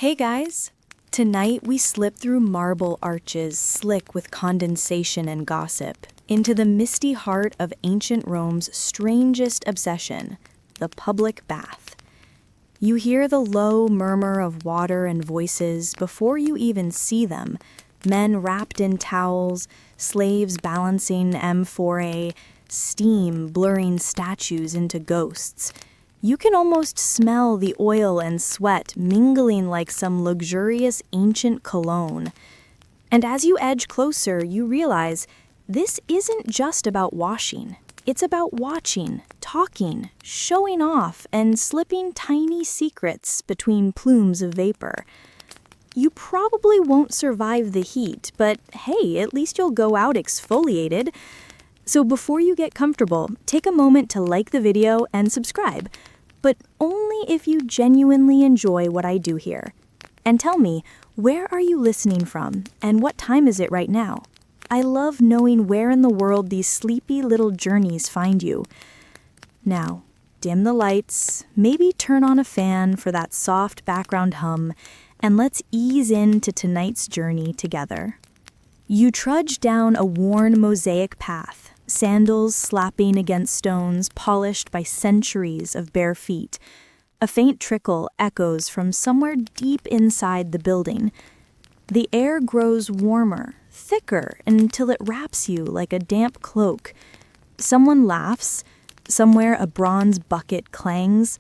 Hey guys! Tonight we slip through marble arches slick with condensation and gossip into the misty heart of ancient Rome's strangest obsession, the public bath. You hear the low murmur of water and voices before you even see them, men wrapped in towels, slaves balancing amphorae, steam blurring statues into ghosts. You can almost smell the oil and sweat mingling like some luxurious ancient cologne. And as you edge closer, you realize this isn't just about washing. It's about watching, talking, showing off, and slipping tiny secrets between plumes of vapor. You probably won't survive the heat, but hey, at least you'll go out exfoliated. So before you get comfortable, take a moment to like the video and subscribe, but only if you genuinely enjoy what I do here. And tell me, where are you listening from, and what time is it right now? I love knowing where in the world these sleepy little journeys find you. Now, dim the lights, maybe turn on a fan for that soft background hum, and let's ease into tonight's journey together. You trudge down a worn mosaic path, sandals slapping against stones polished by centuries of bare feet. A faint trickle echoes from somewhere deep inside the building. The air grows warmer, thicker, until it wraps you like a damp cloak. Someone laughs. Somewhere a bronze bucket clangs.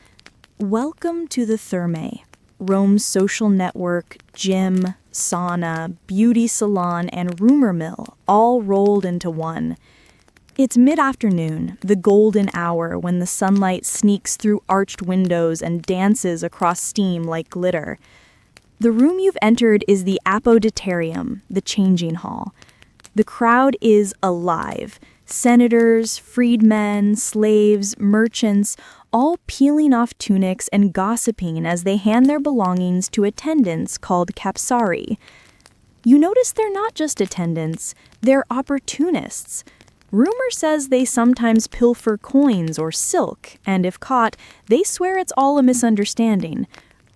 Welcome to the thermae, Rome's social network, gym, sauna, beauty salon, and rumor mill, all rolled into one. It's mid-afternoon, the golden hour when the sunlight sneaks through arched windows and dances across steam like glitter. The room you've entered is the apoditarium, the changing hall. The crowd is alive. Senators, freedmen, slaves, merchants, all peeling off tunics and gossiping as they hand their belongings to attendants called capsari. You notice they're not just attendants, they're opportunists. Rumor says they sometimes pilfer coins or silk, and if caught, they swear it's all a misunderstanding.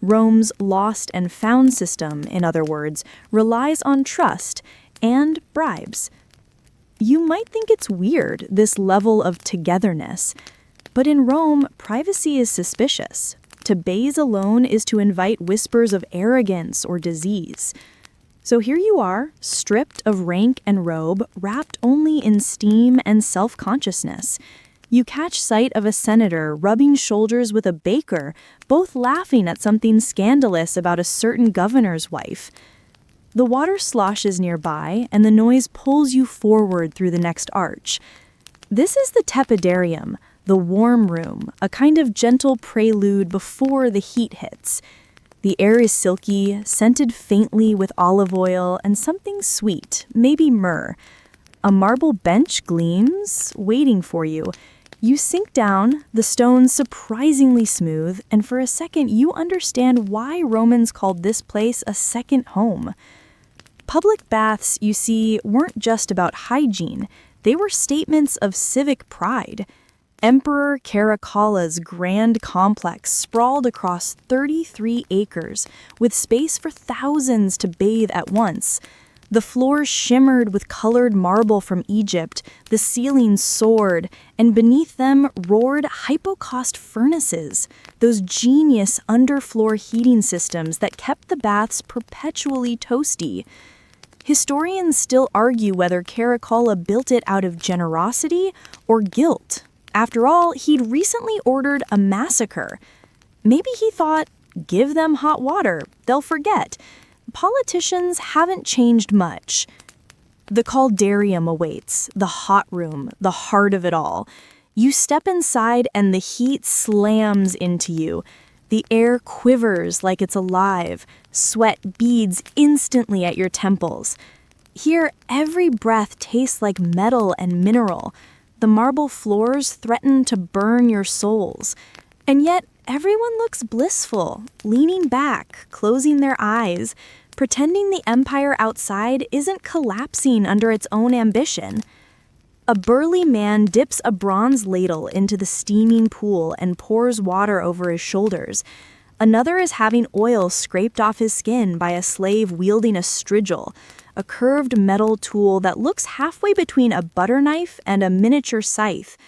Rome's lost and found system, in other words, relies on trust and bribes. You might think it's weird, this level of togetherness, but in Rome, privacy is suspicious. To bathe alone is to invite whispers of arrogance or disease. So here you are, stripped of rank and robe, wrapped only in steam and self-consciousness. You catch sight of a senator rubbing shoulders with a baker, both laughing at something scandalous about a certain governor's wife. The water sloshes nearby, and the noise pulls you forward through the next arch. This is the tepidarium, the warm room, a kind of gentle prelude before the heat hits. The air is silky, scented faintly with olive oil and something sweet, maybe myrrh. A marble bench gleams, waiting for you. You sink down, the stones surprisingly smooth, and for a second you understand why Romans called this place a second home. Public baths, you see, weren't just about hygiene. They were statements of civic pride. Emperor Caracalla's grand complex sprawled across 33 acres, with space for thousands to bathe at once. The floors shimmered with colored marble from Egypt, the ceilings soared, and beneath them roared hypocaust furnaces, those genius underfloor heating systems that kept the baths perpetually toasty. Historians still argue whether Caracalla built it out of generosity or guilt. After all, he'd recently ordered a massacre. Maybe he thought, give them hot water, they'll forget. Politicians haven't changed much. The caldarium awaits, the hot room, the heart of it all. You step inside and the heat slams into you. The air quivers like it's alive. Sweat beads instantly at your temples. Here, every breath tastes like metal and mineral. The marble floors threaten to burn your souls. And yet, everyone looks blissful, leaning back, closing their eyes, pretending the empire outside isn't collapsing under its own ambition. A burly man dips a bronze ladle into the steaming pool and pours water over his shoulders. Another is having oil scraped off his skin by a slave wielding a strigil, a curved metal tool that looks halfway between a butter knife and a miniature scythe.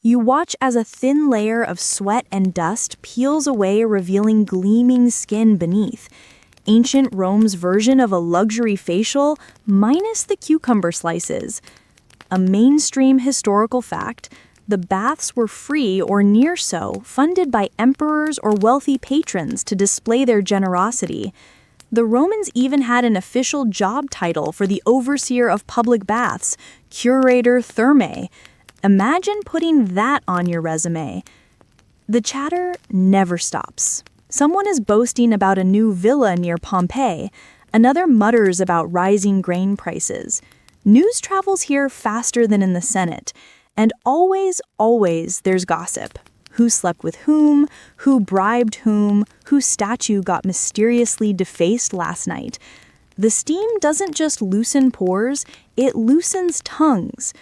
You watch as a thin layer of sweat and dust peels away, revealing gleaming skin beneath. Ancient Rome's version of a luxury facial, minus the cucumber slices. A mainstream historical fact, the baths were free or near so, funded by emperors or wealthy patrons to display their generosity. The Romans even had an official job title for the overseer of public baths, curator thermae. Imagine putting that on your resume. The chatter never stops. Someone is boasting about a new villa near Pompeii. Another mutters about rising grain prices. News travels here faster than in the Senate. And always, always there's gossip. Who slept with whom, who bribed whom, whose statue got mysteriously defaced last night. The steam doesn't just loosen pores, it loosens tongues.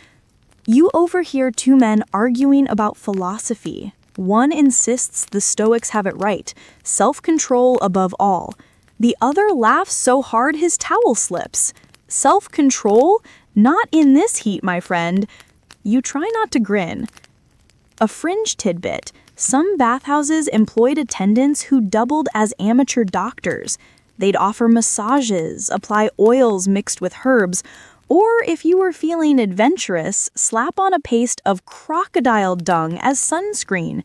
You overhear two men arguing about philosophy. One insists the Stoics have it right, self-control above all. The other laughs so hard his towel slips. Self-control? Not in this heat, my friend. You try not to grin. A fringe tidbit, some bathhouses employed attendants who doubled as amateur doctors. They'd offer massages, apply oils mixed with herbs, or if you were feeling adventurous, slap on a paste of crocodile dung as sunscreen.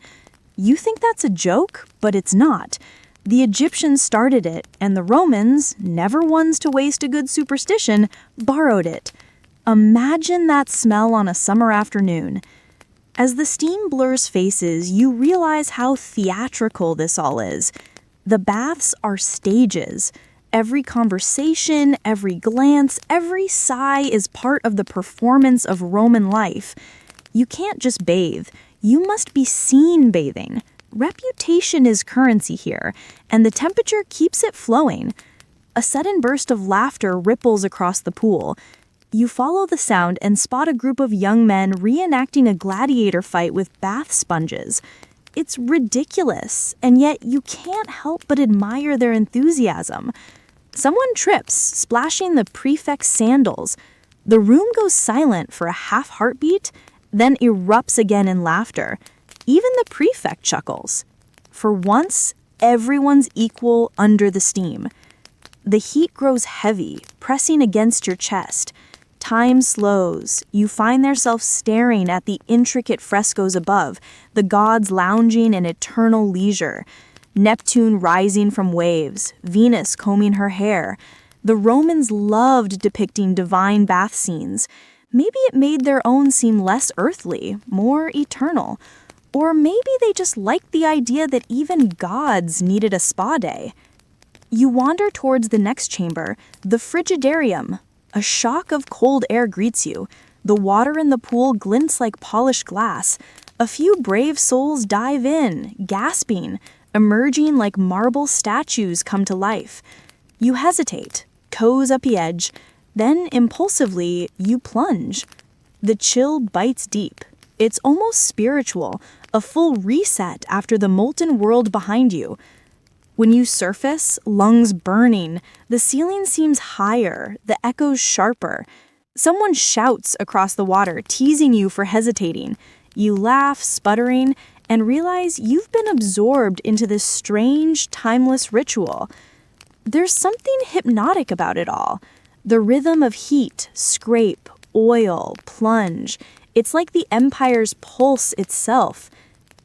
You think that's a joke, but it's not. The Egyptians started it, and the Romans, never ones to waste a good superstition, borrowed it. Imagine that smell on a summer afternoon. As the steam blurs faces, you realize how theatrical this all is. The baths are stages. Every conversation, every glance, every sigh is part of the performance of Roman life. You can't just bathe. You must be seen bathing. Reputation is currency here, and the temperature keeps it flowing. A sudden burst of laughter ripples across the pool. You follow the sound and spot a group of young men reenacting a gladiator fight with bath sponges. It's ridiculous, and yet you can't help but admire their enthusiasm. Someone trips, splashing the prefect's sandals. The room goes silent for a half heartbeat, then erupts again in laughter. Even the prefect chuckles. For once, everyone's equal under the steam. The heat grows heavy, pressing against your chest. Time slows. You find yourself staring at the intricate frescoes above, the gods lounging in eternal leisure. Neptune rising from waves, Venus combing her hair. The Romans loved depicting divine bath scenes. Maybe it made their own seem less earthly, more eternal. Or maybe they just liked the idea that even gods needed a spa day. You wander towards the next chamber, the frigidarium. A shock of cold air greets you. The water in the pool glints like polished glass. A few brave souls dive in, gasping, emerging like marble statues come to life. You hesitate, toes up the edge, then impulsively you plunge. The chill bites deep. It's almost spiritual, a full reset after the molten world behind you. When you surface, lungs burning, the ceiling seems higher, the echoes sharper. Someone shouts across the water, teasing you for hesitating. You laugh, sputtering, and realize you've been absorbed into this strange, timeless ritual. There's something hypnotic about it all. The rhythm of heat, scrape, oil, plunge. It's like the empire's pulse itself.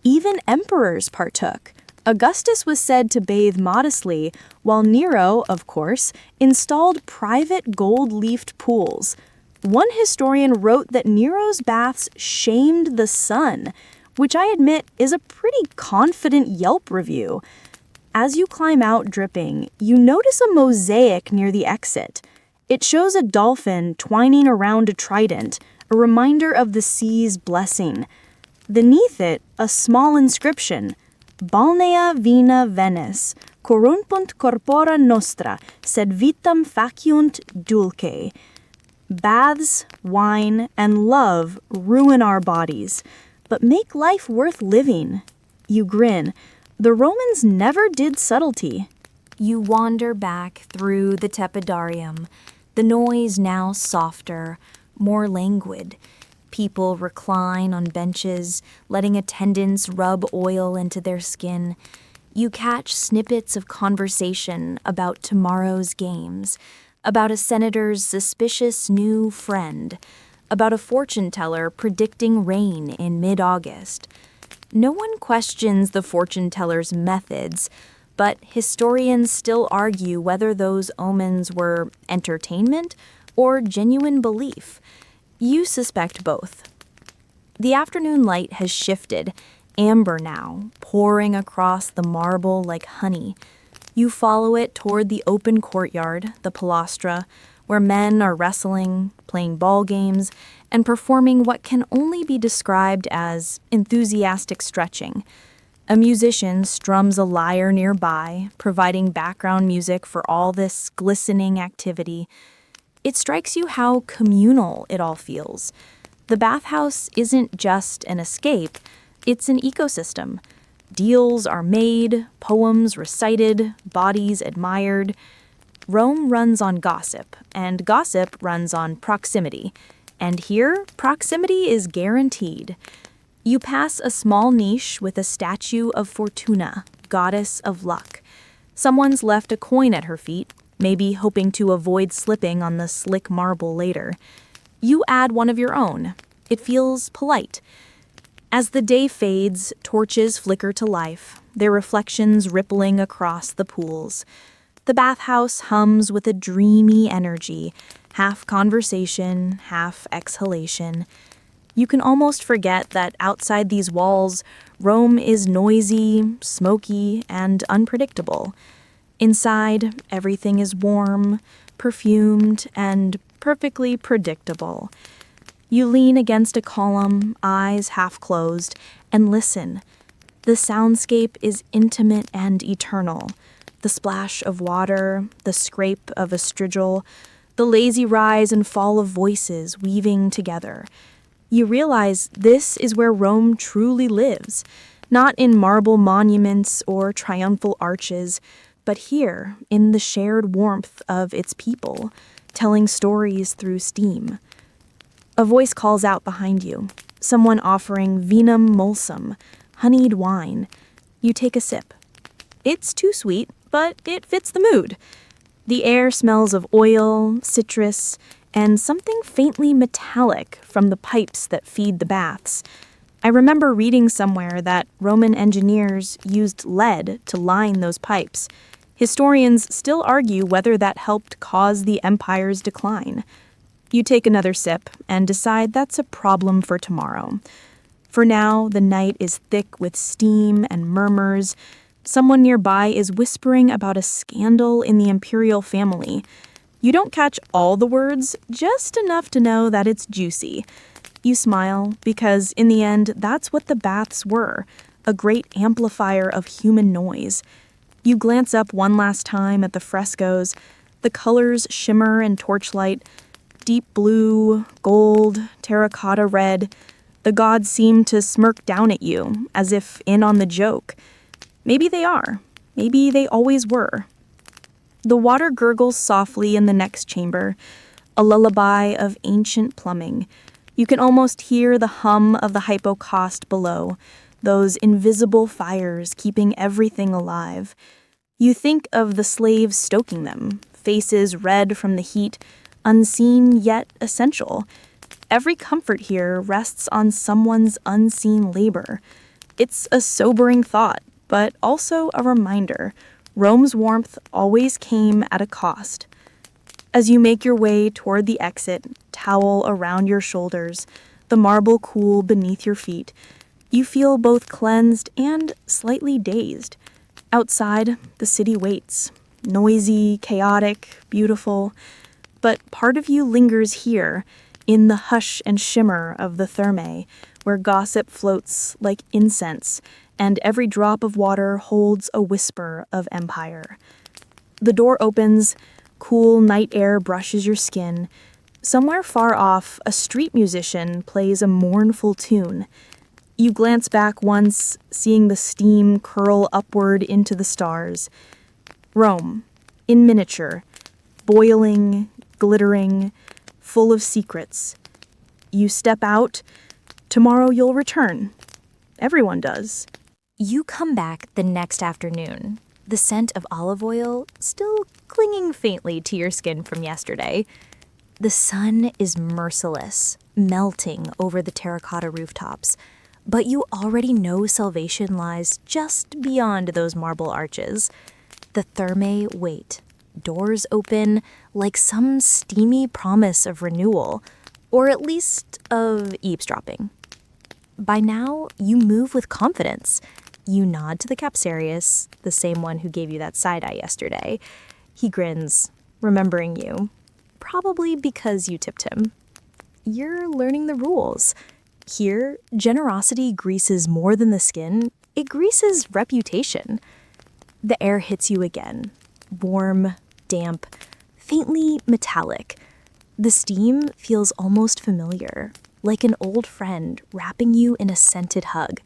Even emperors partook. Augustus was said to bathe modestly, while Nero, of course, installed private gold-leafed pools. One historian wrote that Nero's baths shamed the sun, which I admit is a pretty confident Yelp review. As you climb out dripping, you notice a mosaic near the exit. It shows a dolphin twining around a trident, a reminder of the sea's blessing. Beneath it, a small inscription, Balnea vina Venis, corrumpunt corpora nostra, sed vitam faciunt dulce. Baths, wine, and love ruin our bodies, but make life worth living. You grin. The Romans never did subtlety. You wander back through the tepidarium, the noise now softer, more languid. People recline on benches, letting attendants rub oil into their skin. You catch snippets of conversation about tomorrow's games, about a senator's suspicious new friend, about a fortune teller predicting rain in mid-August. No one questions the fortune teller's methods, but historians still argue whether those omens were entertainment or genuine belief. You suspect both. The afternoon light has shifted, amber now, pouring across the marble like honey. You follow it toward the open courtyard, the palastra, where men are wrestling, playing ball games, and performing what can only be described as enthusiastic stretching. A musician strums a lyre nearby, providing background music for all this glistening activity. It strikes you how communal it all feels. The bathhouse isn't just an escape, it's an ecosystem. Deals are made, poems recited, bodies admired. Rome runs on gossip, and gossip runs on proximity. And here, proximity is guaranteed. You pass a small niche with a statue of Fortuna, goddess of luck. Someone's left a coin at her feet, maybe hoping to avoid slipping on the slick marble later. You add one of your own. It feels polite. As the day fades, torches flicker to life, their reflections rippling across the pools. The bathhouse hums with a dreamy energy, half conversation, half exhalation. You can almost forget that outside these walls, Rome is noisy, smoky, and unpredictable. Inside, everything is warm, perfumed, and perfectly predictable. You lean against a column, eyes half closed, and listen. The soundscape is intimate and eternal. The splash of water, the scrape of a strigil, the lazy rise and fall of voices weaving together. You realize this is where Rome truly lives, not in marble monuments or triumphal arches, but here in the shared warmth of its people, telling stories through steam. A voice calls out behind you, someone offering vinum mulsum, honeyed wine. You take a sip. It's too sweet, but it fits the mood. The air smells of oil, citrus, and something faintly metallic from the pipes that feed the baths. I remember reading somewhere that Roman engineers used lead to line those pipes. Historians still argue whether that helped cause the empire's decline. You take another sip and decide that's a problem for tomorrow. For now, the night is thick with steam and murmurs. Someone nearby is whispering about a scandal in the imperial family. You don't catch all the words, just enough to know that it's juicy. You smile because, in the end, that's what the baths were, a great amplifier of human noise. You glance up one last time at the frescoes. The colors shimmer in torchlight. Deep blue, gold, terracotta red. The gods seem to smirk down at you, as if in on the joke. Maybe they are. Maybe they always were. The water gurgles softly in the next chamber, a lullaby of ancient plumbing. You can almost hear the hum of the hypocaust below, those invisible fires keeping everything alive. You think of the slaves stoking them, faces red from the heat, unseen yet essential. Every comfort here rests on someone's unseen labor. It's a sobering thought, but also a reminder. Rome's warmth always came at a cost. As you make your way toward the exit, towel around your shoulders, the marble cool beneath your feet, you feel both cleansed and slightly dazed. Outside, the city waits. Noisy, chaotic, beautiful. But part of you lingers here, in the hush and shimmer of the thermae, where gossip floats like incense, and every drop of water holds a whisper of empire. The door opens, cool night air brushes your skin. Somewhere far off, a street musician plays a mournful tune. You glance back once, seeing the steam curl upward into the stars. Rome, in miniature, boiling, glittering, full of secrets. You step out. Tomorrow you'll return. Everyone does. You come back the next afternoon, the scent of olive oil still clinging faintly to your skin from yesterday. The sun is merciless, melting over the terracotta rooftops, but you already know salvation lies just beyond those marble arches. The thermae wait, doors open like some steamy promise of renewal, or at least of eavesdropping. By now, you move with confidence. You nod to the Capsarius, the same one who gave you that side-eye yesterday. He grins, remembering you, probably because you tipped him. You're learning the rules. Here, generosity greases more than the skin, it greases reputation. The air hits you again, warm, damp, faintly metallic. The steam feels almost familiar, like an old friend wrapping you in a scented hug.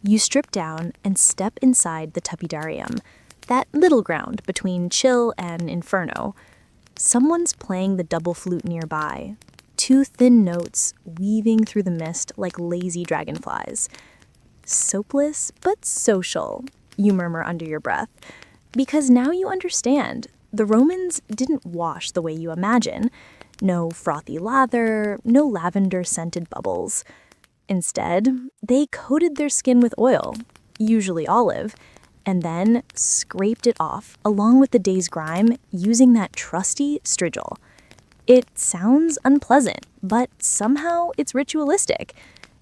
You strip down and step inside the tepidarium, that middle ground between chill and inferno. Someone's playing the double flute nearby, two thin notes weaving through the mist like lazy dragonflies. Soapless but social, you murmur under your breath, because now you understand. The Romans didn't wash the way you imagine. No frothy lather, no lavender-scented bubbles. Instead, they coated their skin with oil, usually olive, and then scraped it off along with the day's grime using that trusty strigil. It sounds unpleasant, but somehow it's ritualistic.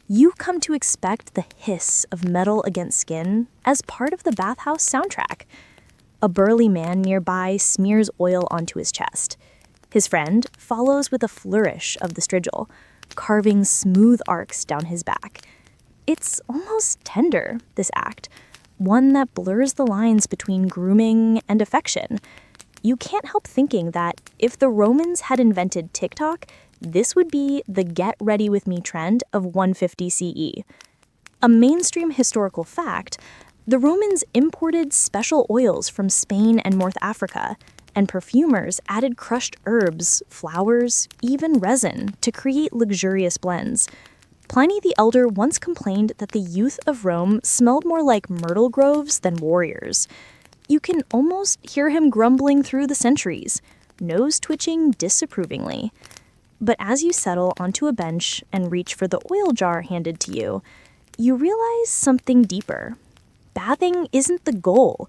You come to expect the hiss of metal against skin as part of the bathhouse soundtrack. A burly man nearby smears oil onto his chest. His friend follows with a flourish of the strigil, carving smooth arcs down his back. It's almost tender, this act, one that blurs the lines between grooming and affection. You can't help thinking that if the Romans had invented TikTok, this would be the get ready with me trend of 150 CE. A mainstream historical fact, the Romans imported special oils from Spain and North Africa, and perfumers added crushed herbs, flowers, even resin to create luxurious blends. Pliny the Elder once complained that the youth of Rome smelled more like myrtle groves than warriors. You can almost hear him grumbling through the centuries, nose twitching disapprovingly. But as you settle onto a bench and reach for the oil jar handed to you, you realize something deeper. Bathing isn't the goal.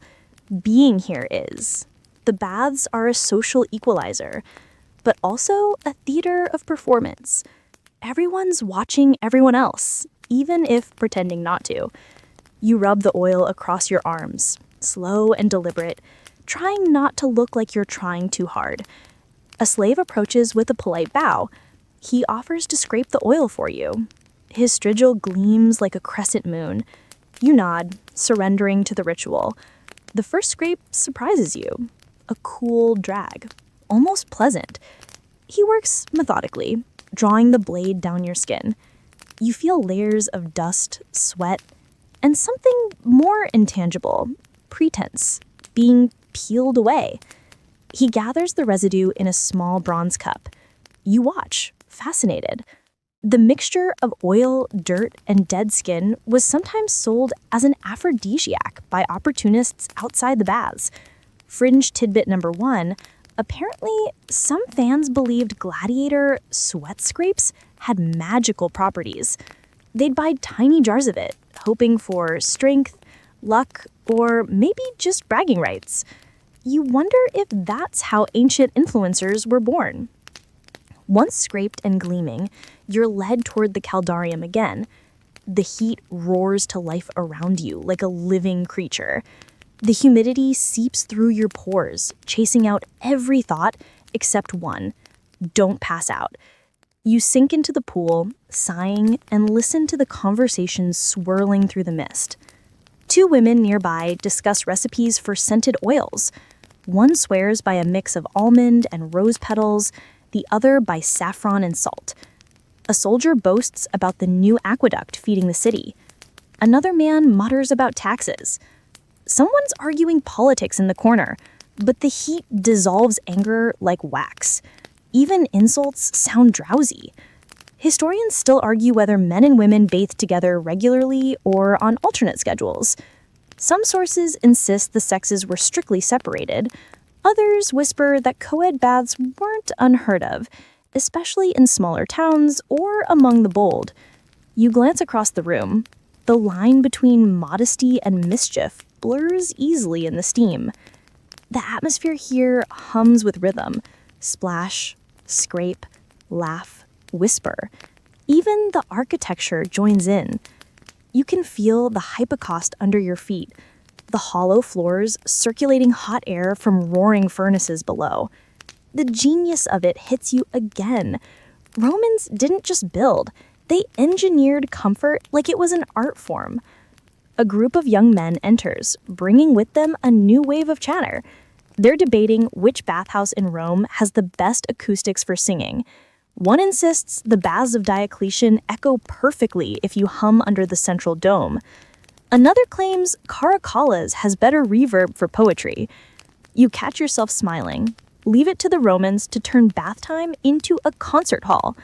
Being here is. The baths are a social equalizer, but also a theater of performance. Everyone's watching everyone else, even if pretending not to. You rub the oil across your arms, slow and deliberate, trying not to look like you're trying too hard. A slave approaches with a polite bow. He offers to scrape the oil for you. His strigil gleams like a crescent moon. You nod, surrendering to the ritual. The first scrape surprises you. A cool drag, almost pleasant. He works methodically, drawing the blade down your skin. You feel layers of dust, sweat, and something more intangible, pretense, being peeled away. He gathers the residue in a small bronze cup. You watch, fascinated. The mixture of oil, dirt, and dead skin was sometimes sold as an aphrodisiac by opportunists outside the baths. Fringe tidbit number 1, apparently some fans believed gladiator sweat scrapes had magical properties. They'd buy tiny jars of it, hoping for strength, luck, or maybe just bragging rights. You wonder if that's how ancient influencers were born. Once scraped and gleaming, you're led toward the caldarium again. The heat roars to life around you like a living creature. The humidity seeps through your pores, chasing out every thought except one: don't pass out. You sink into the pool, sighing, and listen to the conversations swirling through the mist. Two women nearby discuss recipes for scented oils. One swears by a mix of almond and rose petals, the other by saffron and salt. A soldier boasts about the new aqueduct feeding the city. Another man mutters about taxes. Someone's arguing politics in the corner, but the heat dissolves anger like wax. Even insults sound drowsy. Historians still argue whether men and women bathe together regularly or on alternate schedules. Some sources insist the sexes were strictly separated. Others whisper that co-ed baths weren't unheard of, especially in smaller towns or among the bold. You glance across the room. The line between modesty and mischief blurs easily in the steam. The atmosphere here hums with rhythm. Splash, scrape, laugh, whisper. Even the architecture joins in. You can feel the hypocaust under your feet, the hollow floors circulating hot air from roaring furnaces below. The genius of it hits you again. Romans didn't just build, they engineered comfort like it was an art form. A group of young men enters, bringing with them a new wave of chatter. They're debating which bathhouse in Rome has the best acoustics for singing. One insists the baths of Diocletian echo perfectly if you hum under the central dome. Another claims Caracalla's has better reverb for poetry. You catch yourself smiling. Leave it to the Romans to turn bath time into a concert hall.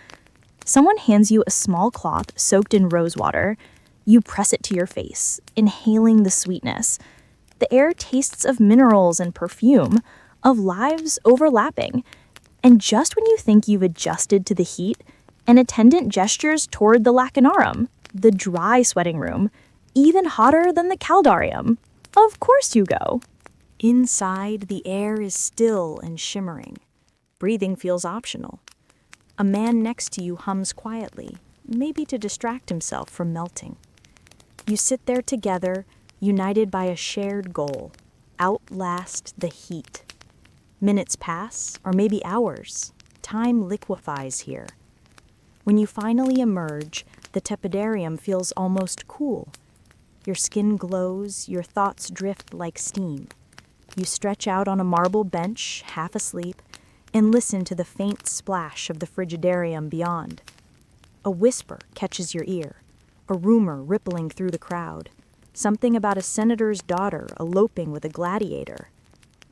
Someone hands you a small cloth soaked in rose water. You press it to your face, inhaling the sweetness. The air tastes of minerals and perfume, of lives overlapping. And just when you think you've adjusted to the heat, an attendant gestures toward the lacanarum, the dry sweating room, even hotter than the caldarium. Of course you go. Inside, the air is still and shimmering. Breathing feels optional. A man next to you hums quietly, maybe to distract himself from melting. You sit there together, united by a shared goal: outlast the heat. Minutes pass, or maybe hours. Time liquefies here. When you finally emerge, the tepidarium feels almost cool. Your skin glows, your thoughts drift like steam. You stretch out on a marble bench, half asleep, and listen to the faint splash of the frigidarium beyond. A whisper catches your ear, a rumor rippling through the crowd, something about a senator's daughter eloping with a gladiator.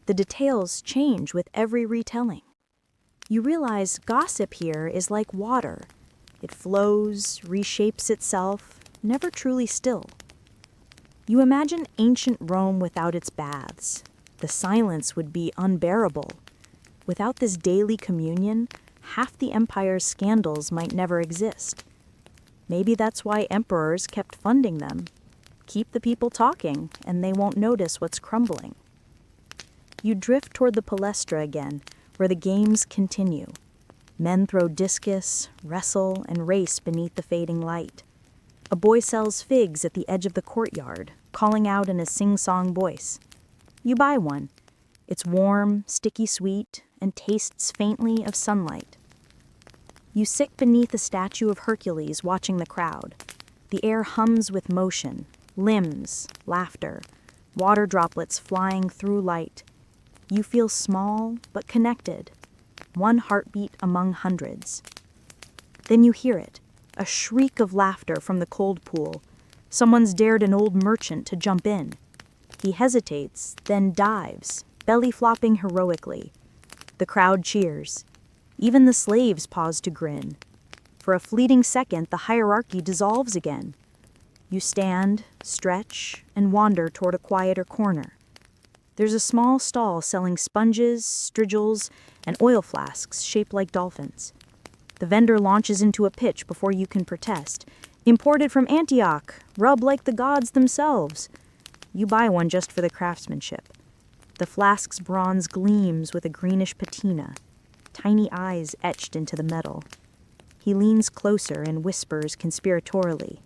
The details change with every retelling. You realize gossip here is like water. It flows, reshapes itself, never truly still. You imagine ancient Rome without its baths. The silence would be unbearable. Without this daily communion, half the empire's scandals might never exist. Maybe that's why emperors kept funding them. Keep the people talking, and they won't notice what's crumbling. You drift toward the palestra again, where the games continue. Men throw discus, wrestle, and race beneath the fading light. A boy sells figs at the edge of the courtyard, calling out in a sing-song voice. You buy one. It's warm, sticky sweet, and tastes faintly of sunlight. You sit beneath a statue of Hercules watching the crowd. The air hums with motion, limbs, laughter, water droplets flying through light. You feel small but connected, one heartbeat among hundreds. Then you hear it, a shriek of laughter from the cold pool. Someone's dared an old merchant to jump in. He hesitates, then dives, belly flopping heroically. The crowd cheers. Even the slaves pause to grin. For a fleeting second, the hierarchy dissolves again. You stand, stretch, and wander toward a quieter corner. There's a small stall selling sponges, strigils, and oil flasks shaped like dolphins. The vendor launches into a pitch before you can protest. Imported from Antioch, rub like the gods themselves. You buy one just for the craftsmanship. The flask's bronze gleams with a greenish patina, tiny eyes etched into the metal. He leans closer and whispers conspiratorially,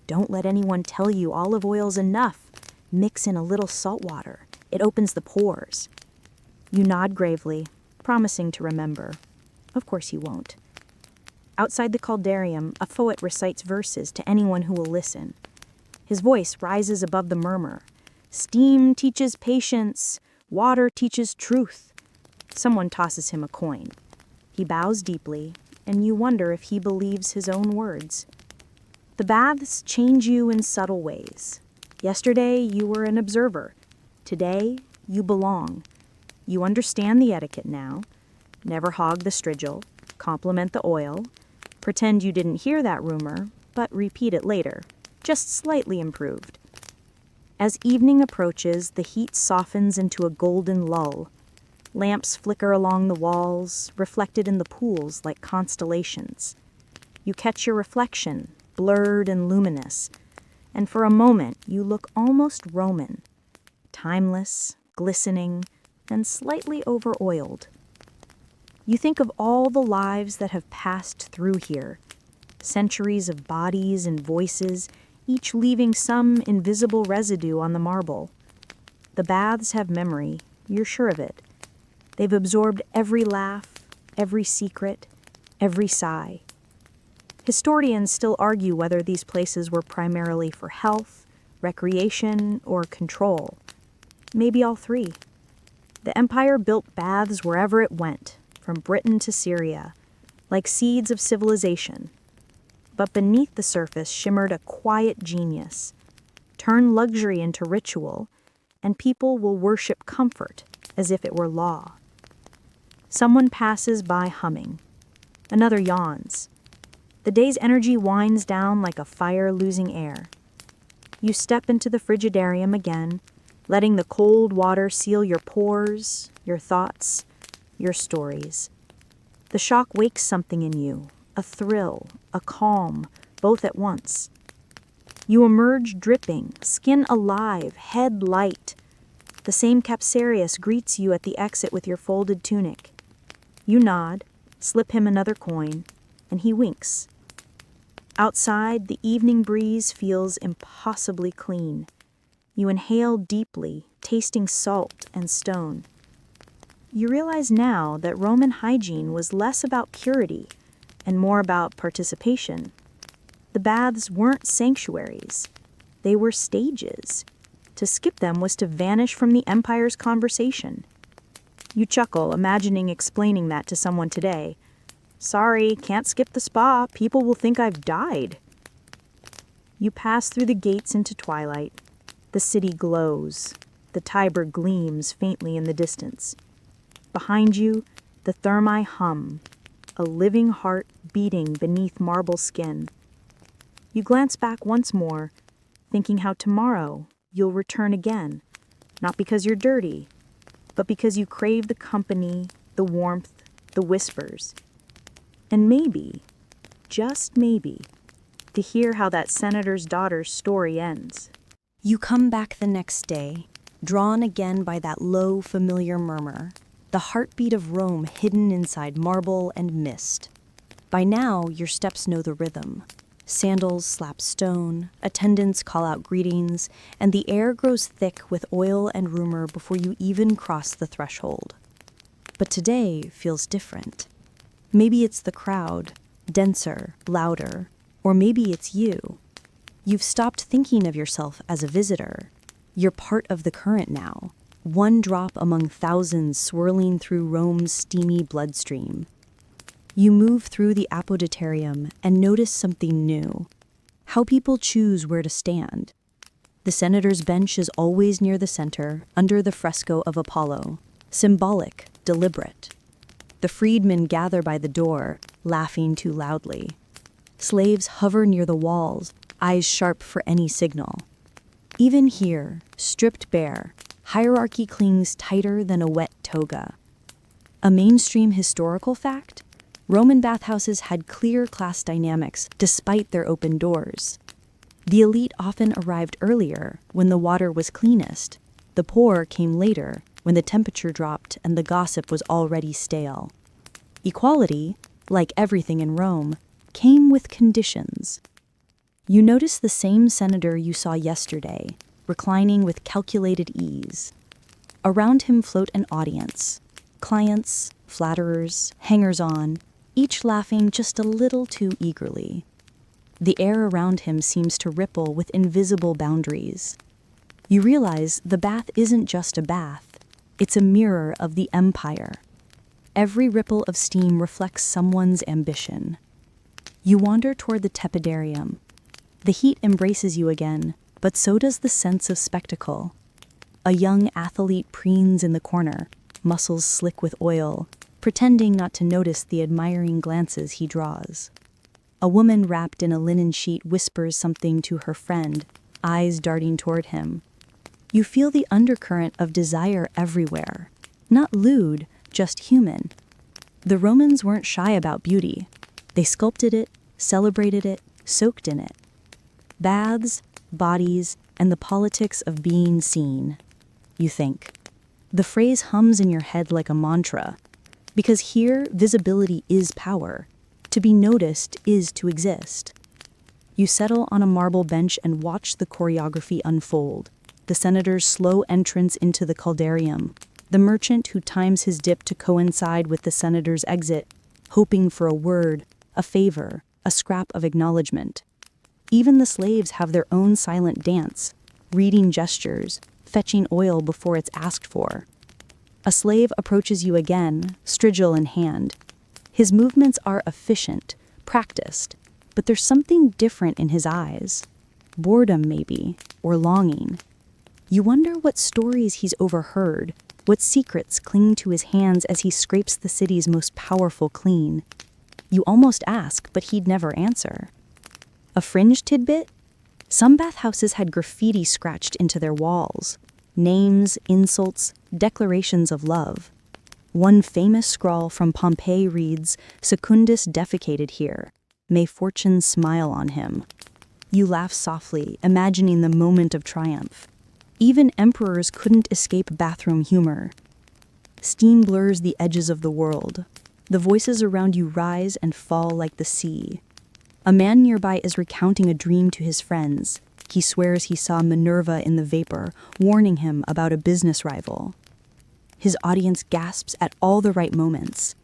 "Don't let anyone tell you olive oil's enough. Mix in a little salt water. It opens the pores." You nod gravely, promising to remember. Of course you won't. Outside the caldarium, a poet recites verses to anyone who will listen. His voice rises above the murmur. Steam teaches patience. Water teaches truth. Someone tosses him a coin. He bows deeply, and you wonder if he believes his own words. The baths change you in subtle ways. Yesterday, you were an observer. Today, you belong. You understand the etiquette now. Never hog the strigil, compliment the oil, pretend you didn't hear that rumor, but repeat it later, just slightly improved. As evening approaches, the heat softens into a golden lull. Lamps flicker along the walls, reflected in the pools like constellations. You catch your reflection, blurred and luminous, and for a moment you look almost Roman, timeless, glistening, and slightly over-oiled. You think of all the lives that have passed through here, centuries of bodies and voices, each leaving some invisible residue on the marble. The baths have memory, you're sure of it. They've absorbed every laugh, every secret, every sigh. Historians still argue whether these places were primarily for health, recreation, or control. Maybe all three. The empire built baths wherever it went, from Britain to Syria, like seeds of civilization. But beneath the surface shimmered a quiet genius. Turn luxury into ritual, and people will worship comfort as if it were law. Someone passes by humming. Another yawns. The day's energy winds down like a fire losing air. You step into the frigidarium again, letting the cold water seal your pores, your thoughts, your stories. The shock wakes something in you, a thrill, a calm, both at once. You emerge dripping, skin alive, head light. The same Capsarius greets you at the exit with your folded tunic. You nod, slip him another coin, and he winks. Outside, the evening breeze feels impossibly clean. You inhale deeply, tasting salt and stone. You realize now that Roman hygiene was less about purity and more about participation. The baths weren't sanctuaries. They were stages. To skip them was to vanish from the empire's conversation. You chuckle, imagining explaining that to someone today. Sorry, can't skip the spa. People will think I've died. You pass through the gates into twilight. The city glows. The Tiber gleams faintly in the distance. Behind you, the thermae hum, a living heart beating beneath marble skin. You glance back once more, thinking how tomorrow you'll return again, not because you're dirty, but because you crave the company, the warmth, the whispers. And maybe, just maybe, to hear how that senator's daughter's story ends. You come back the next day, drawn again by that low, familiar murmur, the heartbeat of Rome hidden inside marble and mist. By now, your steps know the rhythm. Sandals slap stone, attendants call out greetings, and the air grows thick with oil and rumor before you even cross the threshold. But today feels different. Maybe it's the crowd, denser, louder, or maybe it's you. You've stopped thinking of yourself as a visitor. You're part of the current now, one drop among thousands swirling through Rome's steamy bloodstream. You move through the apoditarium and notice something new. How people choose where to stand. The senator's bench is always near the center, under the fresco of Apollo. Symbolic, deliberate. The freedmen gather by the door, laughing too loudly. Slaves hover near the walls, eyes sharp for any signal. Even here, stripped bare, hierarchy clings tighter than a wet toga. A mainstream historical fact? Roman bathhouses had clear class dynamics despite their open doors. The elite often arrived earlier, when the water was cleanest. The poor came later, when the temperature dropped and the gossip was already stale. Equality, like everything in Rome, came with conditions. You notice the same senator you saw yesterday, reclining with calculated ease. Around him float an audience, clients, flatterers, hangers-on, each laughing just a little too eagerly. The air around him seems to ripple with invisible boundaries. You realize the bath isn't just a bath, it's a mirror of the empire. Every ripple of steam reflects someone's ambition. You wander toward the tepidarium. The heat embraces you again, but so does the sense of spectacle. A young athlete preens in the corner, muscles slick with oil, pretending not to notice the admiring glances he draws. A woman wrapped in a linen sheet whispers something to her friend, eyes darting toward him. You feel the undercurrent of desire everywhere. Not lewd, just human. The Romans weren't shy about beauty. They sculpted it, celebrated it, soaked in it. Baths, bodies, and the politics of being seen. You think. The phrase hums in your head like a mantra, because here visibility is power. To be noticed is to exist. You settle on a marble bench and watch the choreography unfold. The senator's slow entrance into the caldarium, the merchant who times his dip to coincide with the senator's exit, hoping for a word, a favor, a scrap of acknowledgement. Even the slaves have their own silent dance, reading gestures, fetching oil before it's asked for. A slave approaches you again, strigil in hand. His movements are efficient, practiced, but there's something different in his eyes. Boredom, maybe, or longing. You wonder what stories he's overheard, what secrets cling to his hands as he scrapes the city's most powerful clean. You almost ask, but he'd never answer. A fringe tidbit? Some bathhouses had graffiti scratched into their walls. Names, insults, declarations of love. One famous scrawl from Pompeii reads, "Secundus defecated here. May fortune smile on him." You laugh softly, imagining the moment of triumph. Even emperors couldn't escape bathroom humor. Steam blurs the edges of the world. The voices around you rise and fall like the sea. A man nearby is recounting a dream to his friends. He swears he saw Minerva in the vapor, warning him about a business rival. His audience gasps at all the right moments.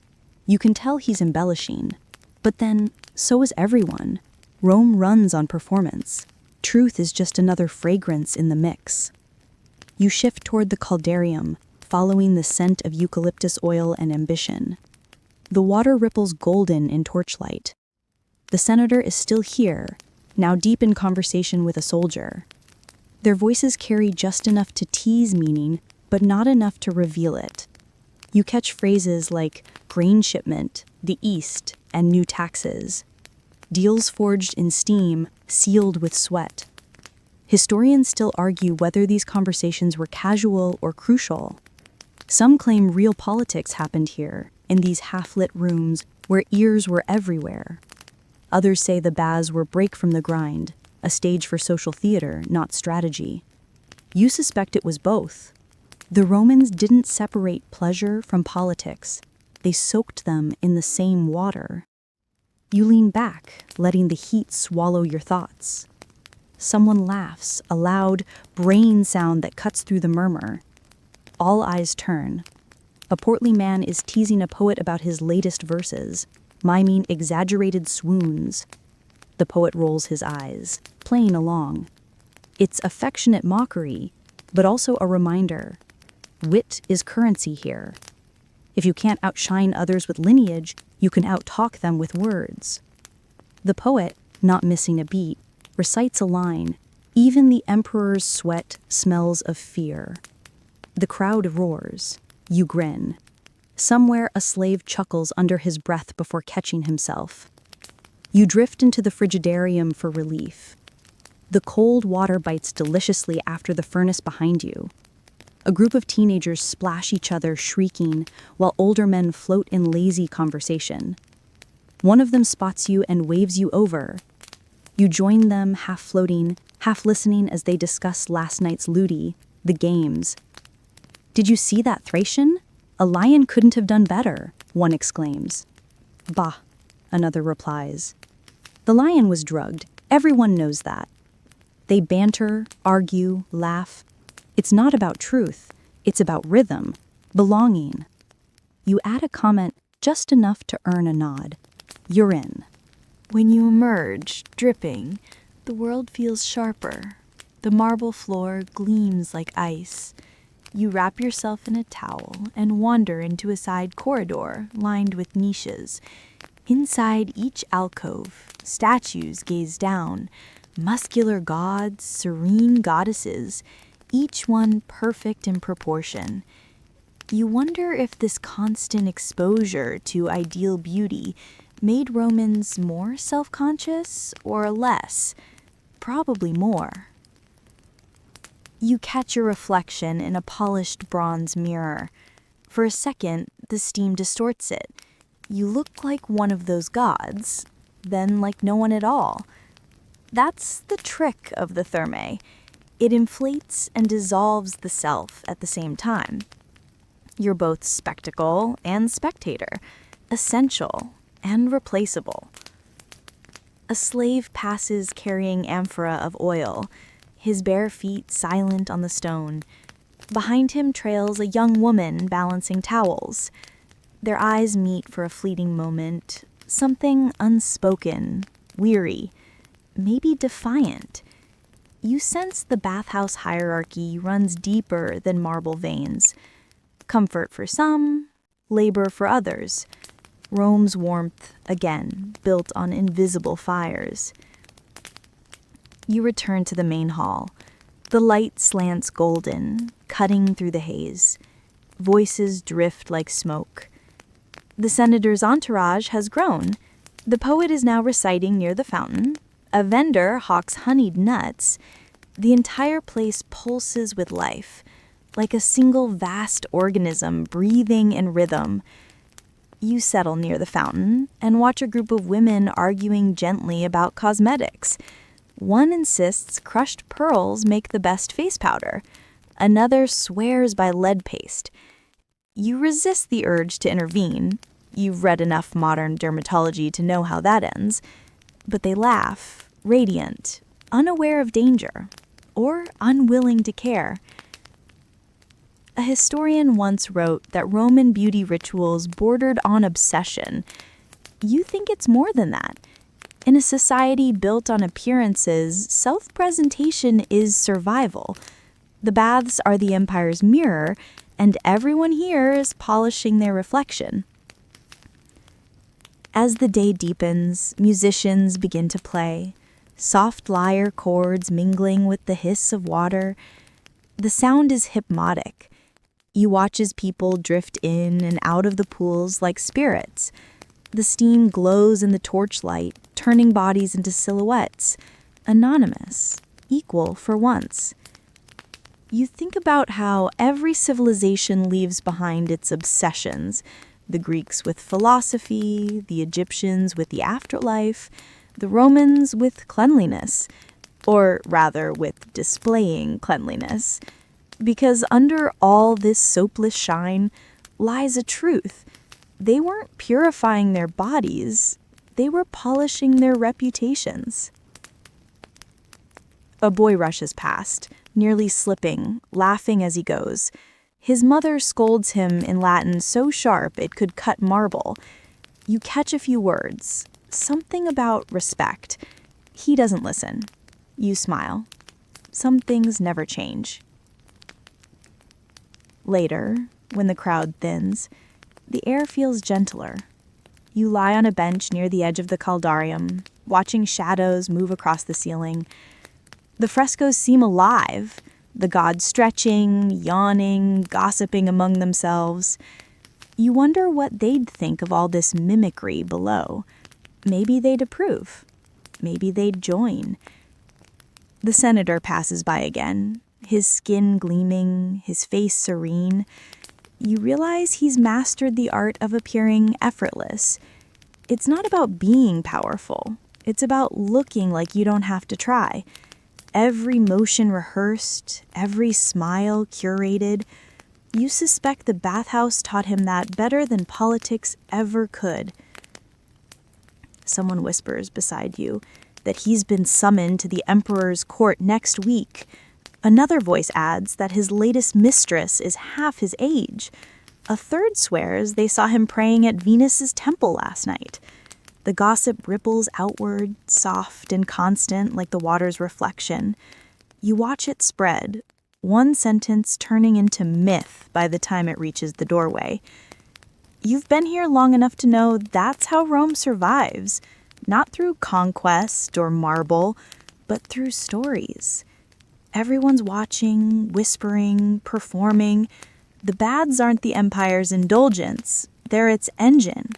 You can tell he's embellishing. But then, so is everyone. Rome runs on performance. Truth is just another fragrance in the mix. You shift toward the caldarium, following the scent of eucalyptus oil and ambition. The water ripples golden in torchlight. The senator is still here, now deep in conversation with a soldier. Their voices carry just enough to tease meaning, but not enough to reveal it. You catch phrases like grain shipment, the East, and new taxes. Deals forged in steam, sealed with sweat. Historians still argue whether these conversations were casual or crucial. Some claim real politics happened here, in these half-lit rooms where ears were everywhere. Others say the baths were break from the grind, a stage for social theater, not strategy. You suspect it was both. The Romans didn't separate pleasure from politics. They soaked them in the same water. You lean back, letting the heat swallow your thoughts. Someone laughs, a loud, brain sound that cuts through the murmur. All eyes turn. A portly man is teasing a poet about his latest verses, miming exaggerated swoons. The poet rolls his eyes, playing along. It's affectionate mockery, but also a reminder. Wit is currency here. If you can't outshine others with lineage, you can outtalk them with words. The poet, not missing a beat, recites a line, "Even the emperor's sweat smells of fear." The crowd roars. You grin. Somewhere a slave chuckles under his breath before catching himself. You drift into the frigidarium for relief. The cold water bites deliciously after the furnace behind you. A group of teenagers splash each other, shrieking, while older men float in lazy conversation. One of them spots you and waves you over. You join them, half floating, half listening as they discuss last night's ludi, the games. "Did you see that Thracian? A lion couldn't have done better," one exclaims. "Bah," another replies. "The lion was drugged. Everyone knows that." They banter, argue, laugh. It's not about truth. It's about rhythm, belonging. You add a comment just enough to earn a nod. You're in. When you emerge, dripping, the world feels sharper. The marble floor gleams like ice. You wrap yourself in a towel and wander into a side corridor lined with niches. Inside each alcove, statues gaze down, Muscular gods, serene goddesses, each one perfect in proportion. You wonder if this constant exposure to ideal beauty made Romans more self-conscious or less. Probably more. You catch your reflection in a polished bronze mirror. For a second, the steam distorts it. You look like one of those gods, then like no one at all. That's the trick of the thermae. It inflates and dissolves the self at the same time. You're both spectacle and spectator, essential and replaceable. A slave passes carrying amphora of oil, his bare feet silent on the stone. Behind him trails a young woman balancing towels. Their eyes meet for a fleeting moment, something unspoken, weary, maybe defiant. You sense the bathhouse hierarchy runs deeper than marble veins. Comfort for some, labor for others. Rome's warmth, again, built on invisible fires. You return to the main hall. The light slants golden, cutting through the haze. Voices drift like smoke. The senator's entourage has grown. The poet is now reciting near the fountain. A vendor hawks honeyed nuts. The entire place pulses with life, like a single vast organism breathing in rhythm. You settle near the fountain and watch a group of women arguing gently about cosmetics. One insists crushed pearls make the best face powder. Another swears by lead paste. You resist the urge to intervene. You've read enough modern dermatology to know how that ends. But they laugh, radiant, unaware of danger, or unwilling to care. A historian once wrote that Roman beauty rituals bordered on obsession. You think it's more than that. In a society built on appearances, self-presentation is survival. The baths are the empire's mirror, and everyone here is polishing their reflection. As the day deepens, musicians begin to play, soft lyre chords mingling with the hiss of water. The sound is hypnotic. You watch as people drift in and out of the pools like spirits. The steam glows in the torchlight, turning bodies into silhouettes, anonymous, equal for once. You think about how every civilization leaves behind its obsessions, the Greeks with philosophy, the Egyptians with the afterlife, the Romans with cleanliness, or rather with displaying cleanliness. Because under all this soapless shine lies a truth. They weren't purifying their bodies, they were polishing their reputations. A boy rushes past, nearly slipping, laughing as he goes. His mother scolds him in Latin so sharp it could cut marble. You catch a few words, something about respect. He doesn't listen. You smile. Some things never change. Later, when the crowd thins, the air feels gentler. You lie on a bench near the edge of the caldarium, watching shadows move across the ceiling. The frescoes seem alive, the gods stretching, yawning, gossiping among themselves. You wonder what they'd think of all this mimicry below. Maybe they'd approve. Maybe they'd join. The senator passes by again, his skin gleaming, his face serene. You realize he's mastered the art of appearing effortless. It's not about being powerful. It's about looking like you don't have to try. Every motion rehearsed, every smile curated. You suspect the bathhouse taught him that better than politics ever could. Someone whispers beside you that he's been summoned to the emperor's court next week. Another voice adds that his latest mistress is half his age. A third swears they saw him praying at Venus's temple last night. The gossip ripples outward, soft and constant like the water's reflection. You watch it spread, one sentence turning into myth by the time it reaches the doorway. You've been here long enough to know that's how Rome survives, not through conquest or marble, but through stories. Everyone's watching, whispering, performing. The baths aren't the empire's indulgence, they're its engine.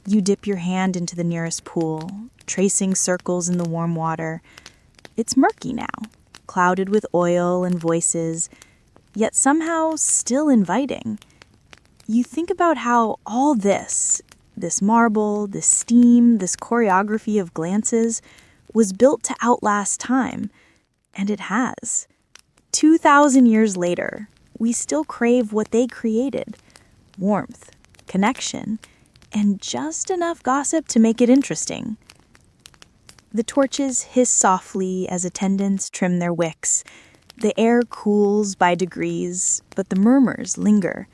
You dip your hand into the nearest pool, tracing circles in the warm water. It's murky now, clouded with oil and voices, yet somehow still inviting. You think about how all this marble, this steam, this choreography of glances, was built to outlast time, and it has. 2,000 years later, we still crave what they created: warmth, connection, and just enough gossip to make it interesting. The torches hiss softly as attendants trim their wicks. The air cools by degrees, but the murmurs linger.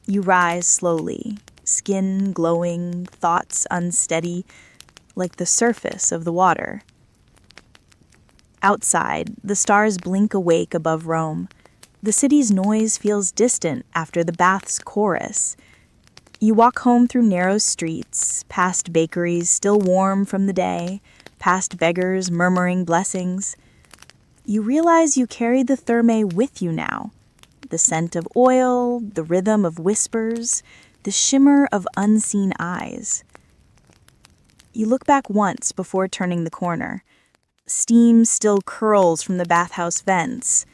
You rise slowly, skin glowing, thoughts unsteady, like the surface of the water. Outside, the stars blink awake above Rome. The city's noise feels distant after the bath's chorus. You walk home through narrow streets, past bakeries still warm from the day, past beggars murmuring blessings. You realize you carry the thermae with you now. The scent of oil, the rhythm of whispers, the shimmer of unseen eyes. You look back once before turning the corner. Steam still curls from the bathhouse vents,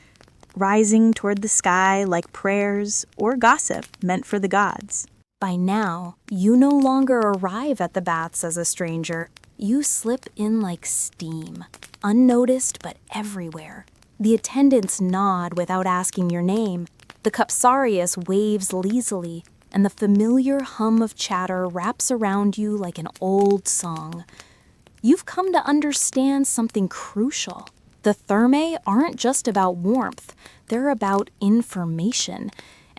rising toward the sky like prayers or gossip meant for the gods. By now, you no longer arrive at the baths as a stranger. You slip in like steam, unnoticed but everywhere. The attendants nod without asking your name. The Capsarius waves lazily, and the familiar hum of chatter wraps around you like an old song. You've come to understand something crucial. The thermae aren't just about warmth, they're about information.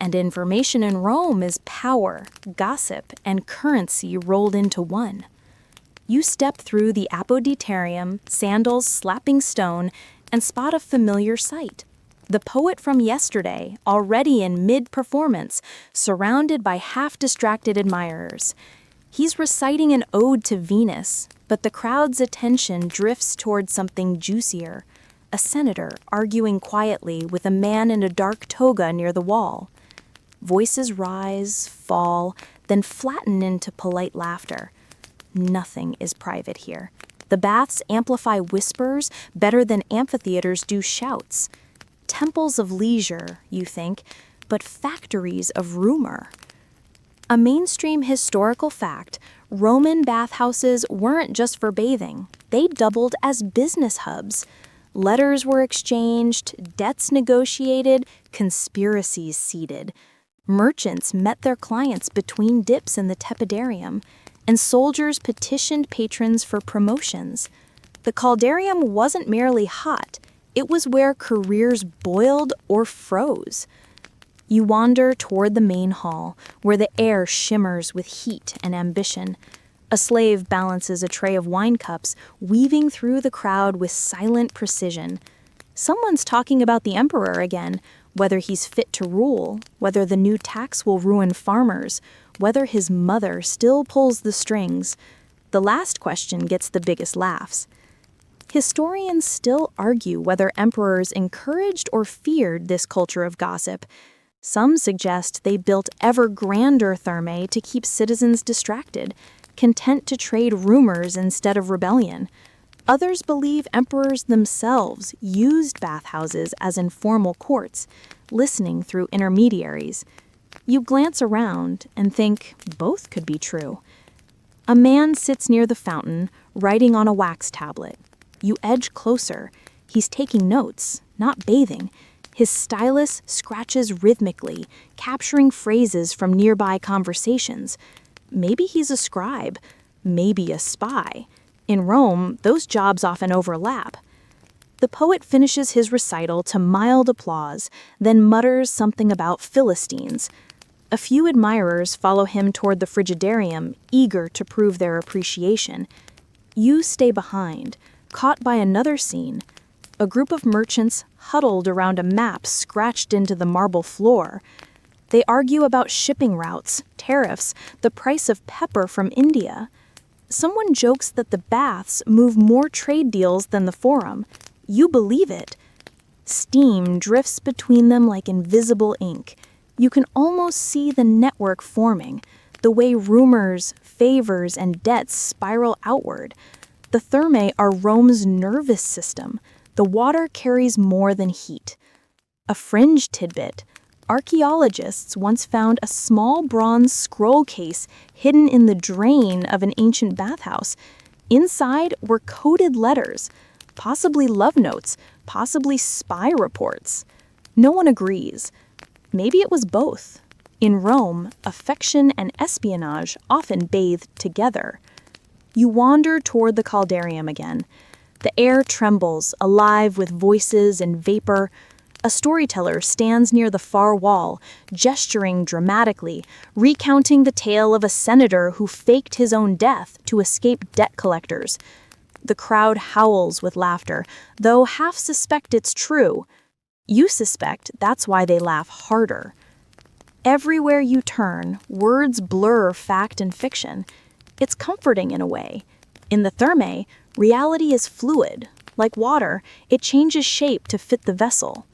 And information in Rome is power, gossip, and currency rolled into one. You step through the apoditarium, sandals slapping stone, and spot a familiar sight. The poet from yesterday, already in mid-performance, surrounded by half-distracted admirers. He's reciting an ode to Venus, but the crowd's attention drifts toward something juicier. A senator arguing quietly with a man in a dark toga near the wall. Voices rise, fall, then flatten into polite laughter. Nothing is private here. The baths amplify whispers better than amphitheaters do shouts. Temples of leisure, you think, but factories of rumor. A mainstream historical fact, Roman bathhouses weren't just for bathing. They doubled as business hubs. Letters were exchanged, debts negotiated, conspiracies seeded. Merchants met their clients between dips in the tepidarium, and soldiers petitioned patrons for promotions. The caldarium wasn't merely hot, it was where careers boiled or froze. You wander toward the main hall, where the air shimmers with heat and ambition. A slave balances a tray of wine cups, weaving through the crowd with silent precision. Someone's talking about the emperor again, whether he's fit to rule, whether the new tax will ruin farmers, whether his mother still pulls the strings. The last question gets the biggest laughs. Historians still argue whether emperors encouraged or feared this culture of gossip. Some suggest they built ever grander thermae to keep citizens distracted, content to trade rumors instead of rebellion. Others believe emperors themselves used bathhouses as informal courts, listening through intermediaries. You glance around and think both could be true. A man sits near the fountain, writing on a wax tablet. You edge closer. He's taking notes, not bathing. His stylus scratches rhythmically, capturing phrases from nearby conversations. Maybe he's a scribe, maybe a spy. In Rome, those jobs often overlap. The poet finishes his recital to mild applause, then mutters something about Philistines. A few admirers follow him toward the frigidarium, eager to prove their appreciation. You stay behind, caught by another scene. A group of merchants huddled around a map scratched into the marble floor. They argue about shipping routes, tariffs, the price of pepper from India. Someone jokes that the baths move more trade deals than the Forum. You believe it. Steam drifts between them like invisible ink. You can almost see the network forming, the way rumors, favors, and debts spiral outward. The thermae are Rome's nervous system. The water carries more than heat. A fringe tidbit. Archaeologists once found a small bronze scroll case hidden in the drain of an ancient bathhouse. Inside were coded letters, possibly love notes, possibly spy reports. No one agrees. Maybe it was both. In Rome, affection and espionage often bathed together. You wander toward the caldarium again. The air trembles, alive with voices and vapor. A storyteller stands near the far wall, gesturing dramatically, recounting the tale of a senator who faked his own death to escape debt collectors. The crowd howls with laughter, though half suspect it's true. You suspect that's why they laugh harder. Everywhere you turn, words blur fact and fiction. It's comforting in a way. In the thermae, reality is fluid. Like water, it changes shape to fit the vessel.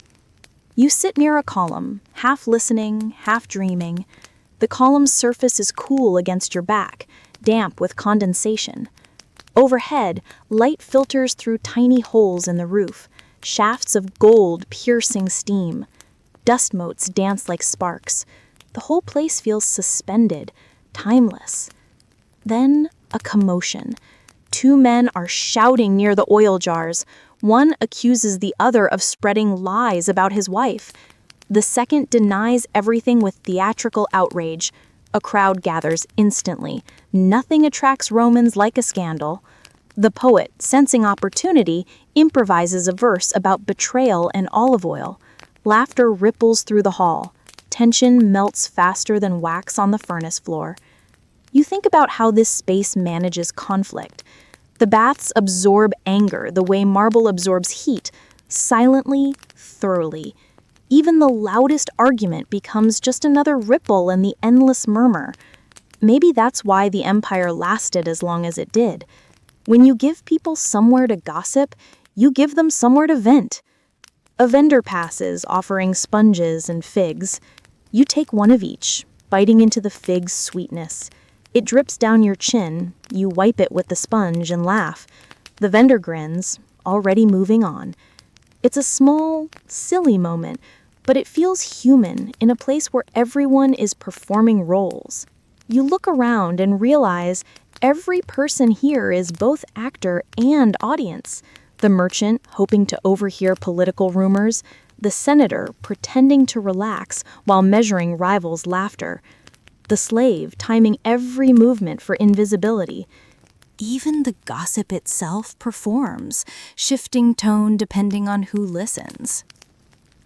You sit near a column, half listening, half dreaming. The column's surface is cool against your back, damp with condensation. Overhead, light filters through tiny holes in the roof, shafts of gold piercing steam. Dust motes dance like sparks. The whole place feels suspended, timeless. Then, a commotion. Two men are shouting near the oil jars. One accuses the other of spreading lies about his wife. The second denies everything with theatrical outrage. A crowd gathers instantly. Nothing attracts Romans like a scandal. The poet, sensing opportunity, improvises a verse about betrayal and olive oil. Laughter ripples through the hall. Tension melts faster than wax on the furnace floor. You think about how this space manages conflict. The baths absorb anger the way marble absorbs heat, silently, thoroughly. Even the loudest argument becomes just another ripple in the endless murmur. Maybe that's why the empire lasted as long as it did. When you give people somewhere to gossip, you give them somewhere to vent. A vendor passes, offering sponges and figs. You take one of each, biting into the fig's sweetness. It drips down your chin, you wipe it with the sponge and laugh. The vendor grins, already moving on. It's a small, silly moment, but it feels human in a place where everyone is performing roles. You look around and realize every person here is both actor and audience. The merchant, hoping to overhear political rumors. The senator, pretending to relax while measuring rivals' laughter. The slave, timing every movement for invisibility. Even the gossip itself performs, shifting tone depending on who listens.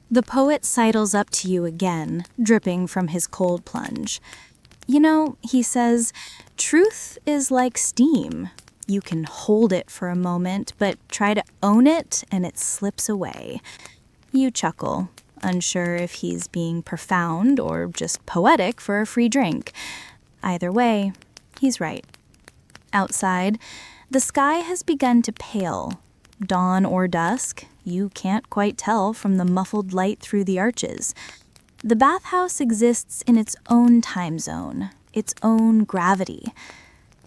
The poet sidles up to you again, dripping from his cold plunge. You know, he says, truth is like steam. You can hold it for a moment, but try to own it and it slips away. You chuckle, unsure if he's being profound or just poetic for a free drink. Either way, he's right. Outside, the sky has begun to pale. Dawn or dusk, you can't quite tell from the muffled light through the arches. The bathhouse exists in its own time zone, its own gravity.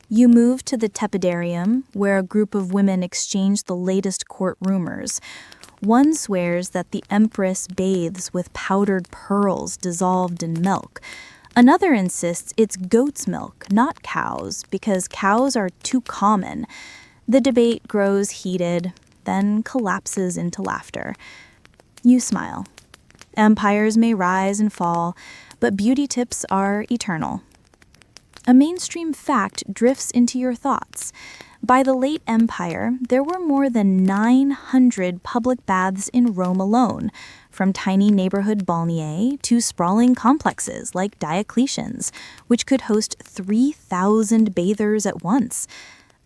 You move to the tepidarium, where a group of women exchange the latest court rumors. One swears that the empress bathes with powdered pearls dissolved in milk. Another insists it's goat's milk, not cows, because cows are too common. The debate grows heated, then collapses into laughter. You smile. Empires may rise and fall, but beauty tips are eternal. A mainstream fact drifts into your thoughts. By the late Empire, there were more than 900 public baths in Rome alone, from tiny neighborhood balneae to sprawling complexes like Diocletian's, which could host 3,000 bathers at once.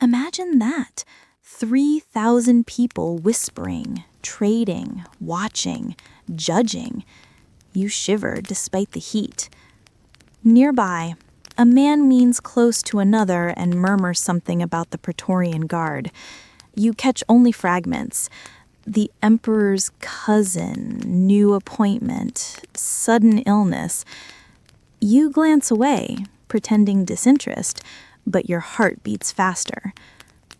Imagine that, 3,000 people whispering, trading, watching, judging. You shiver despite the heat. Nearby, A man leans close to another and murmurs something about the Praetorian Guard. You catch only fragments. The emperor's cousin, new appointment, sudden illness. You glance away, pretending disinterest, but your heart beats faster.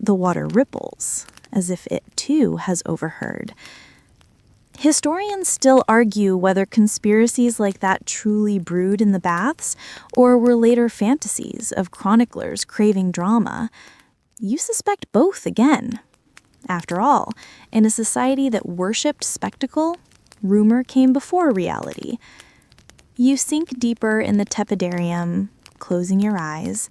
The water ripples, as if it too has overheard. Historians still argue whether conspiracies like that truly brewed in the baths or were later fantasies of chroniclers craving drama. You suspect both again. After all, in a society that worshipped spectacle, rumor came before reality. You sink deeper in the tepidarium, closing your eyes.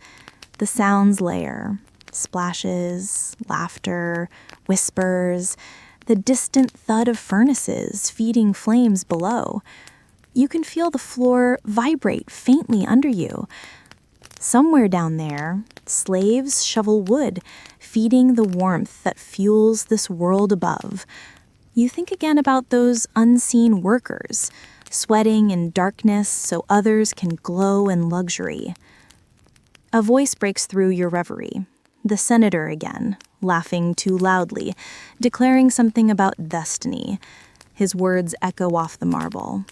The sounds layer. Splashes, laughter, whispers, the distant thud of furnaces feeding flames below. You can feel the floor vibrate faintly under you. Somewhere down there, slaves shovel wood, feeding the warmth that fuels this world above. You think again about those unseen workers, sweating in darkness so others can glow in luxury. A voice breaks through your reverie. The senator again, laughing too loudly, declaring something about destiny. His words echo off the marble.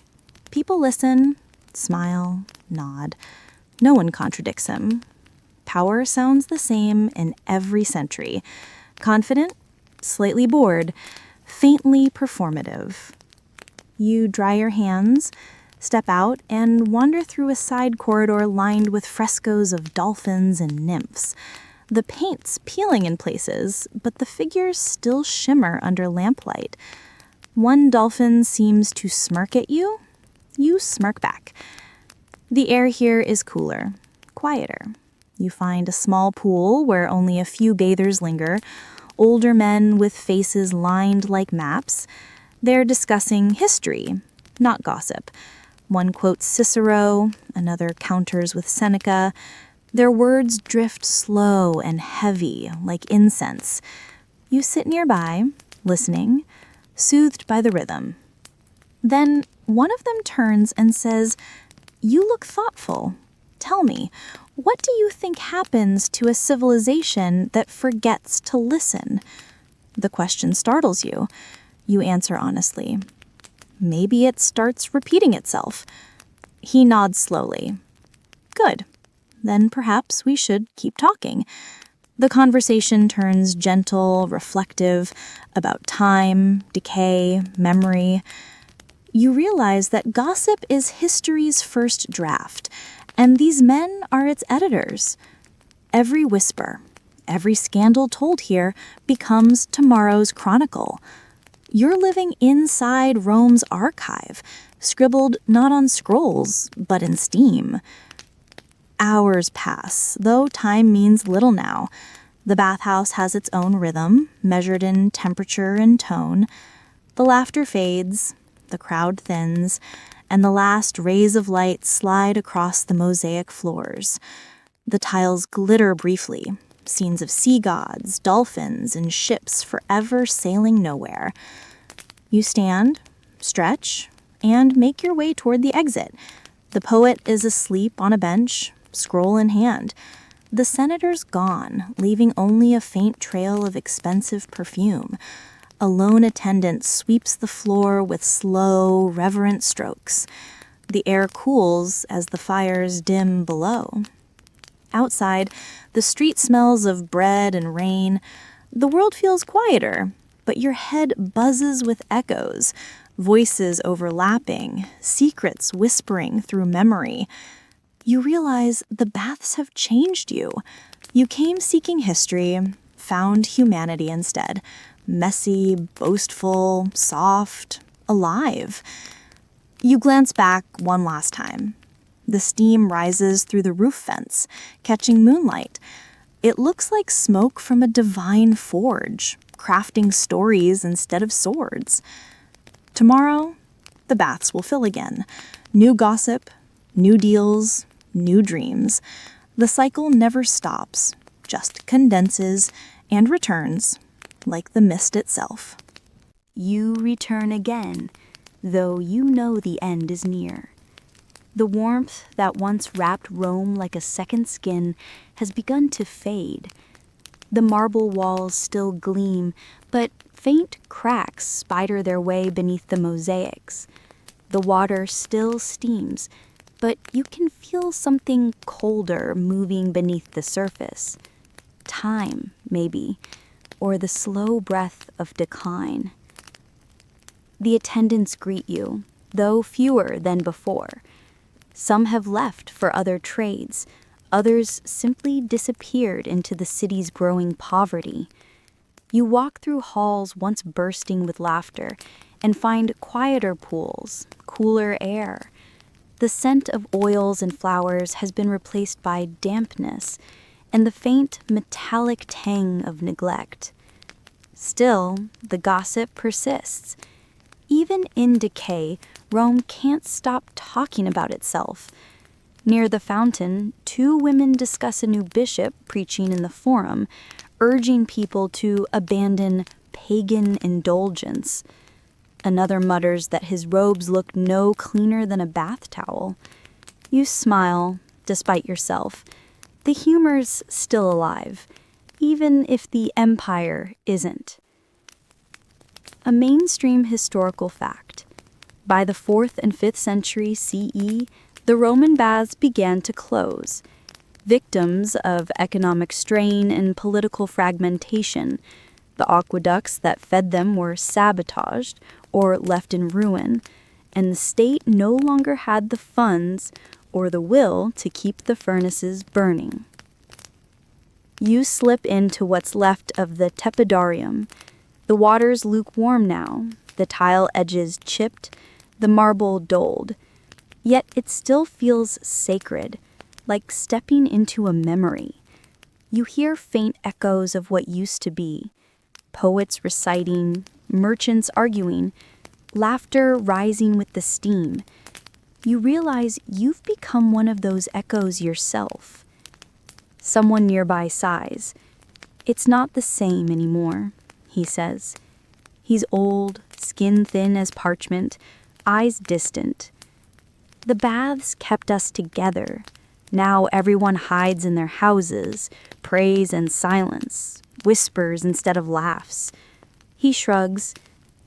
People listen, smile, nod. No one contradicts him. Power sounds the same in every century. Confident, slightly bored, faintly performative. You dry your hands, step out, and wander through a side corridor lined with frescoes of dolphins and nymphs. The paint's peeling in places, but the figures still shimmer under lamplight. One dolphin seems to smirk at you. You smirk back. The air here is cooler, quieter. You find a small pool where only a few bathers linger, older men with faces lined like maps. They're discussing history, not gossip. One quotes Cicero, another counters with Seneca. Their words drift slow and heavy, like incense. You sit nearby, listening, soothed by the rhythm. Then one of them turns and says, "You look thoughtful. Tell me, what do you think happens to a civilization that forgets to listen?" The question startles you. You answer honestly. Maybe it starts repeating itself. He nods slowly. Good. Then perhaps we should keep talking. The conversation turns gentle, reflective, about time, decay, memory. You realize that gossip is history's first draft, and these men are its editors. Every whisper, every scandal told here becomes tomorrow's chronicle. You're living inside Rome's archive, scribbled not on scrolls, but in steam. Hours pass, though time means little now. The bathhouse has its own rhythm, measured in temperature and tone. The laughter fades, the crowd thins, and the last rays of light slide across the mosaic floors. The tiles glitter briefly, scenes of sea gods, dolphins, and ships forever sailing nowhere. You stand, stretch, and make your way toward the exit. The poet is asleep on a bench, scroll in hand. The senator's gone, leaving only a faint trail of expensive perfume. A lone attendant sweeps the floor with slow, reverent strokes. The air cools as the fires dim below. Outside, the street smells of bread and rain. The world feels quieter, but your head buzzes with echoes, voices overlapping, secrets whispering through memory. You realize the baths have changed you. You came seeking history, found humanity instead. Messy, boastful, soft, alive. You glance back one last time. The steam rises through the roof vents, catching moonlight. It looks like smoke from a divine forge, crafting stories instead of swords. Tomorrow, the baths will fill again. New gossip, new deals, new dreams. The cycle never stops, just condenses and returns, like the mist itself. You return again, though you know the end is near. The warmth that once wrapped Rome like a second skin has begun to fade. The marble walls still gleam, but faint cracks spider their way beneath the mosaics. The water still steams, but you can feel something colder moving beneath the surface. Time, maybe, or the slow breath of decline. The attendants greet you, though fewer than before. Some have left for other trades, others simply disappeared into the city's growing poverty. You walk through halls once bursting with laughter and find quieter pools, cooler air. The scent of oils and flowers has been replaced by dampness and the faint metallic tang of neglect. Still, the gossip persists. Even in decay, Rome can't stop talking about itself. Near the fountain, two women discuss a new bishop preaching in the forum, urging people to abandon pagan indulgence. Another mutters that his robes look no cleaner than a bath towel. You smile, despite yourself. The humor's still alive, even if the empire isn't. A mainstream historical fact. By the 4th and 5th century CE, the Roman baths began to close. Victims of economic strain and political fragmentation, the aqueducts that fed them were sabotaged or left in ruin, and the state no longer had the funds or the will to keep the furnaces burning. You slip into what's left of the tepidarium. The water's lukewarm now, the tile edges chipped, the marble dulled. Yet it still feels sacred, like stepping into a memory. You hear faint echoes of what used to be. Poets reciting, merchants arguing, laughter rising with the steam. You realize you've become one of those echoes yourself. Someone nearby sighs. It's not the same anymore, he says. He's old, skin thin as parchment, eyes distant. The baths kept us together. Now everyone hides in their houses, prays in silence, whispers instead of laughs. He shrugs.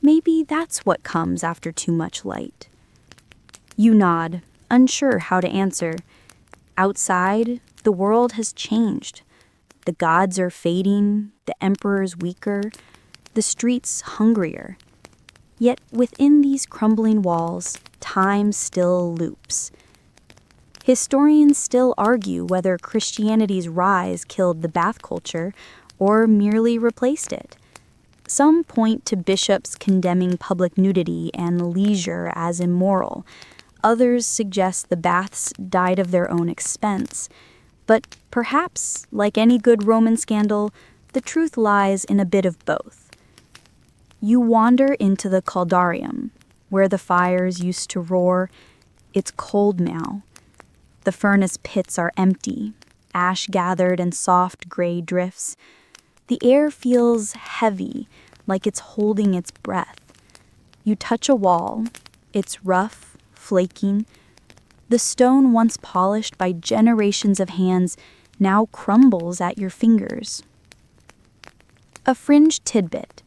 Maybe that's what comes after too much light. You nod, unsure how to answer. Outside, the world has changed. The gods are fading, the emperor's weaker, the streets hungrier. Yet within these crumbling walls, time still loops. Historians still argue whether Christianity's rise killed the bath culture or merely replaced it. Some point to bishops condemning public nudity and leisure as immoral. Others suggest the baths died of their own expense. But perhaps, like any good Roman scandal, the truth lies in a bit of both. You wander into the caldarium, where the fires used to roar. It's cold now. The furnace pits are empty, ash gathered in soft gray drifts. The air feels heavy, like it's holding its breath. You touch a wall. It's rough, flaking. The stone once polished by generations of hands now crumbles at your fingers. A fringe tidbit.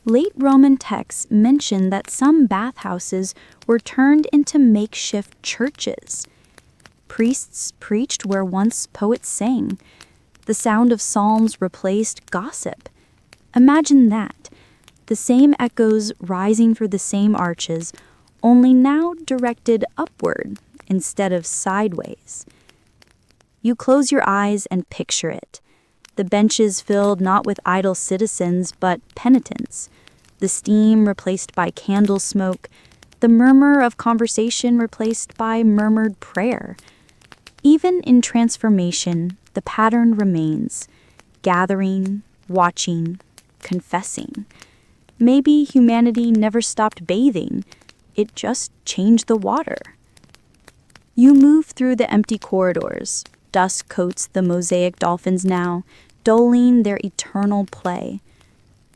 Late Roman texts mention that some bathhouses were turned into makeshift churches. Priests preached where once poets sang. The sound of psalms replaced gossip. Imagine that. The same echoes rising through the same arches, only now directed upward instead of sideways. You close your eyes and picture it. The benches filled not with idle citizens, but penitents. The steam replaced by candle smoke. The murmur of conversation replaced by murmured prayer. Even in transformation, the pattern remains. Gathering, watching, confessing. Maybe humanity never stopped bathing. It just changed the water. You move through the empty corridors. Dusk coats the mosaic dolphins now, dulling their eternal play.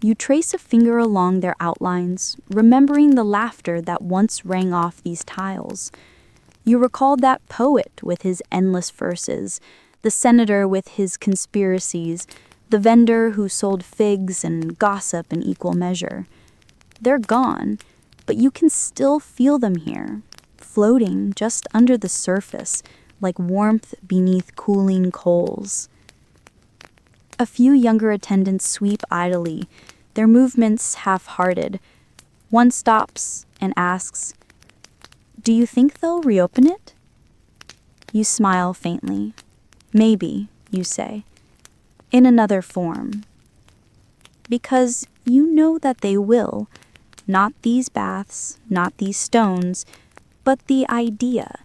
You trace a finger along their outlines, remembering the laughter that once rang off these tiles. You recalled that poet with his endless verses, the senator with his conspiracies, the vendor who sold figs and gossip in equal measure. They're gone, but you can still feel them here, floating just under the surface, like warmth beneath cooling coals. A few younger attendants sweep idly, their movements half-hearted. One stops and asks, "Do you think they'll reopen it?" You smile faintly. "Maybe," you say, "in another form." Because you know that they will. Not these baths, not these stones, but the idea.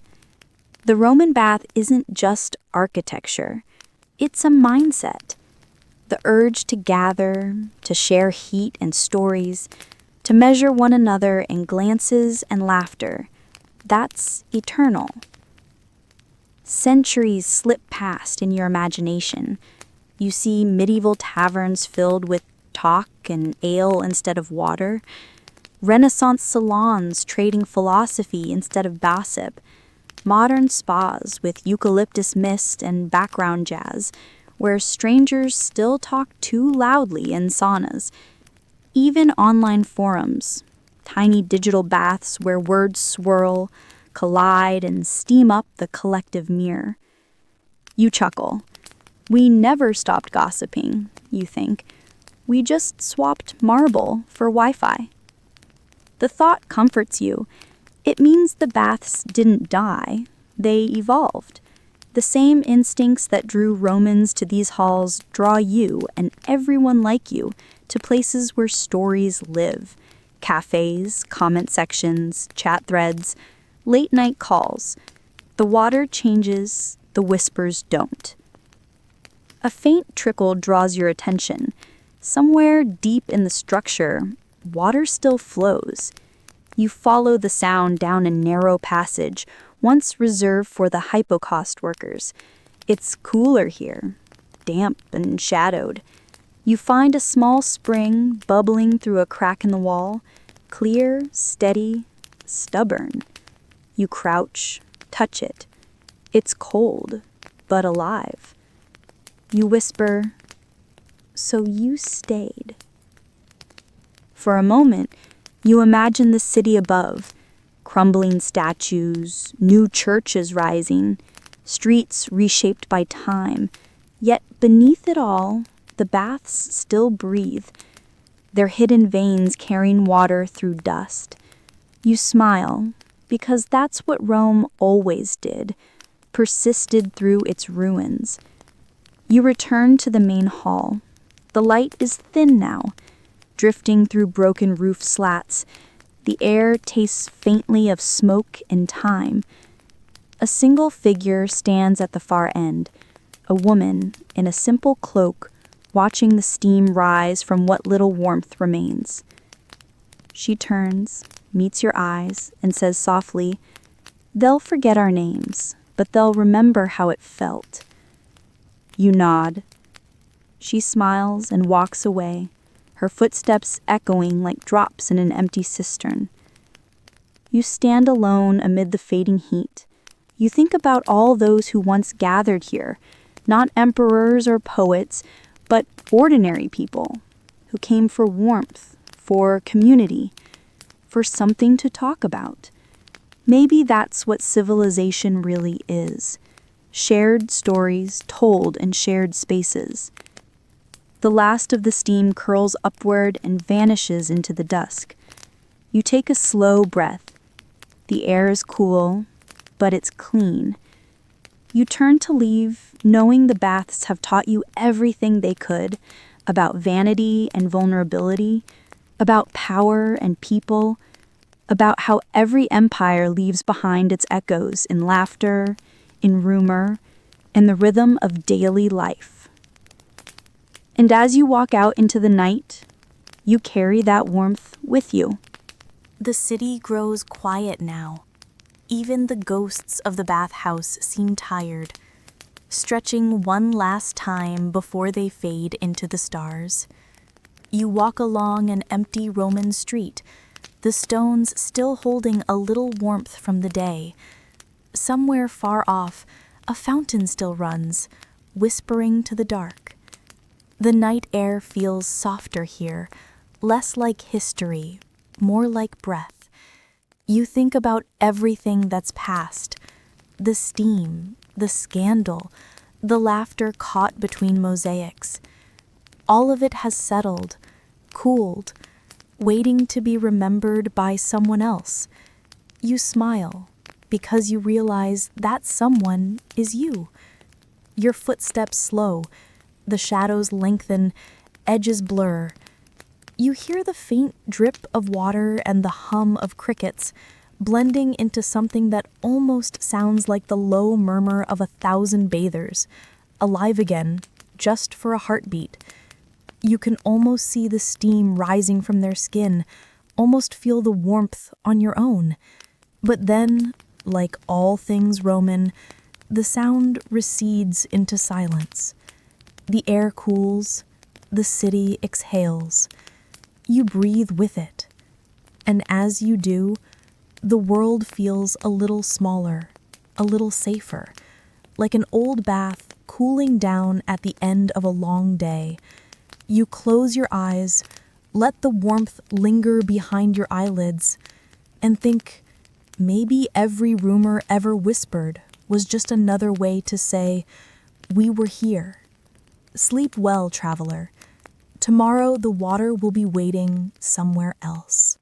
The Roman bath isn't just architecture. It's a mindset. The urge to gather, to share heat and stories, to measure one another in glances and laughter. That's eternal. Centuries slip past in your imagination. You see medieval taverns filled with talk and ale instead of water, Renaissance salons trading philosophy instead of gossip, modern spas with eucalyptus mist and background jazz, where strangers still talk too loudly in saunas, even online forums, tiny digital baths where words swirl, collide, and steam up the collective mirror. You chuckle. We never stopped gossiping, you think. We just swapped marble for Wi-Fi. The thought comforts you. It means the baths didn't die. They evolved. The same instincts that drew Romans to these halls draw you and everyone like you to places where stories live. Cafes, comment sections, chat threads, late-night calls. The water changes, the whispers don't. A faint trickle draws your attention. Somewhere deep in the structure, water still flows. You follow the sound down a narrow passage, once reserved for the hypocaust workers. It's cooler here, damp and shadowed. You find a small spring bubbling through a crack in the wall, clear, steady, stubborn. You crouch, touch it. It's cold, but alive. You whisper, "So you stayed." For a moment, you imagine the city above, crumbling statues, new churches rising, streets reshaped by time. Yet beneath it all, the baths still breathe, their hidden veins carrying water through dust. You smile, because that's what Rome always did, persisted through its ruins. You return to the main hall. The light is thin now, drifting through broken roof slats. The air tastes faintly of smoke and time. A single figure stands at the far end, a woman in a simple cloak, watching the steam rise from what little warmth remains. She turns, meets your eyes, and says softly, "They'll forget our names, but they'll remember how it felt." You nod. She smiles and walks away, her footsteps echoing like drops in an empty cistern. You stand alone amid the fading heat. You think about all those who once gathered here, not emperors or poets, but ordinary people who came for warmth, for community, for something to talk about. Maybe that's what civilization really is. Shared stories told in shared spaces. The last of the steam curls upward and vanishes into the dusk. You take a slow breath. The air is cool, but it's clean. You turn to leave, knowing the baths have taught you everything they could about vanity and vulnerability, about power and people, about how every empire leaves behind its echoes in laughter, in rumor, in the rhythm of daily life. And as you walk out into the night, you carry that warmth with you. The city grows quiet now. Even the ghosts of the bathhouse seem tired, stretching one last time before they fade into the stars. You walk along an empty Roman street, the stones still holding a little warmth from the day. somewhere far off, a fountain still runs, whispering to the dark. The night air feels softer here, less like history, more like breath. You think about everything that's past, the steam, the scandal, the laughter caught between mosaics. All of it has settled, cooled, waiting to be remembered by someone else. You smile because you realize that someone is you. Your footsteps slow, the shadows lengthen, edges blur. You hear the faint drip of water and the hum of crickets, blending into something that almost sounds like the low murmur of 1,000 bathers, alive again, just for a heartbeat. You can almost see the steam rising from their skin, almost feel the warmth on your own. But then, like all things Roman, the sound recedes into silence. The air cools, the city exhales. You breathe with it. And as you do, the world feels a little smaller, a little safer, like an old bath cooling down at the end of a long day. You close your eyes, let the warmth linger behind your eyelids, and think, maybe every rumor ever whispered was just another way to say, we were here. Sleep well, traveler. Tomorrow the water will be waiting somewhere else.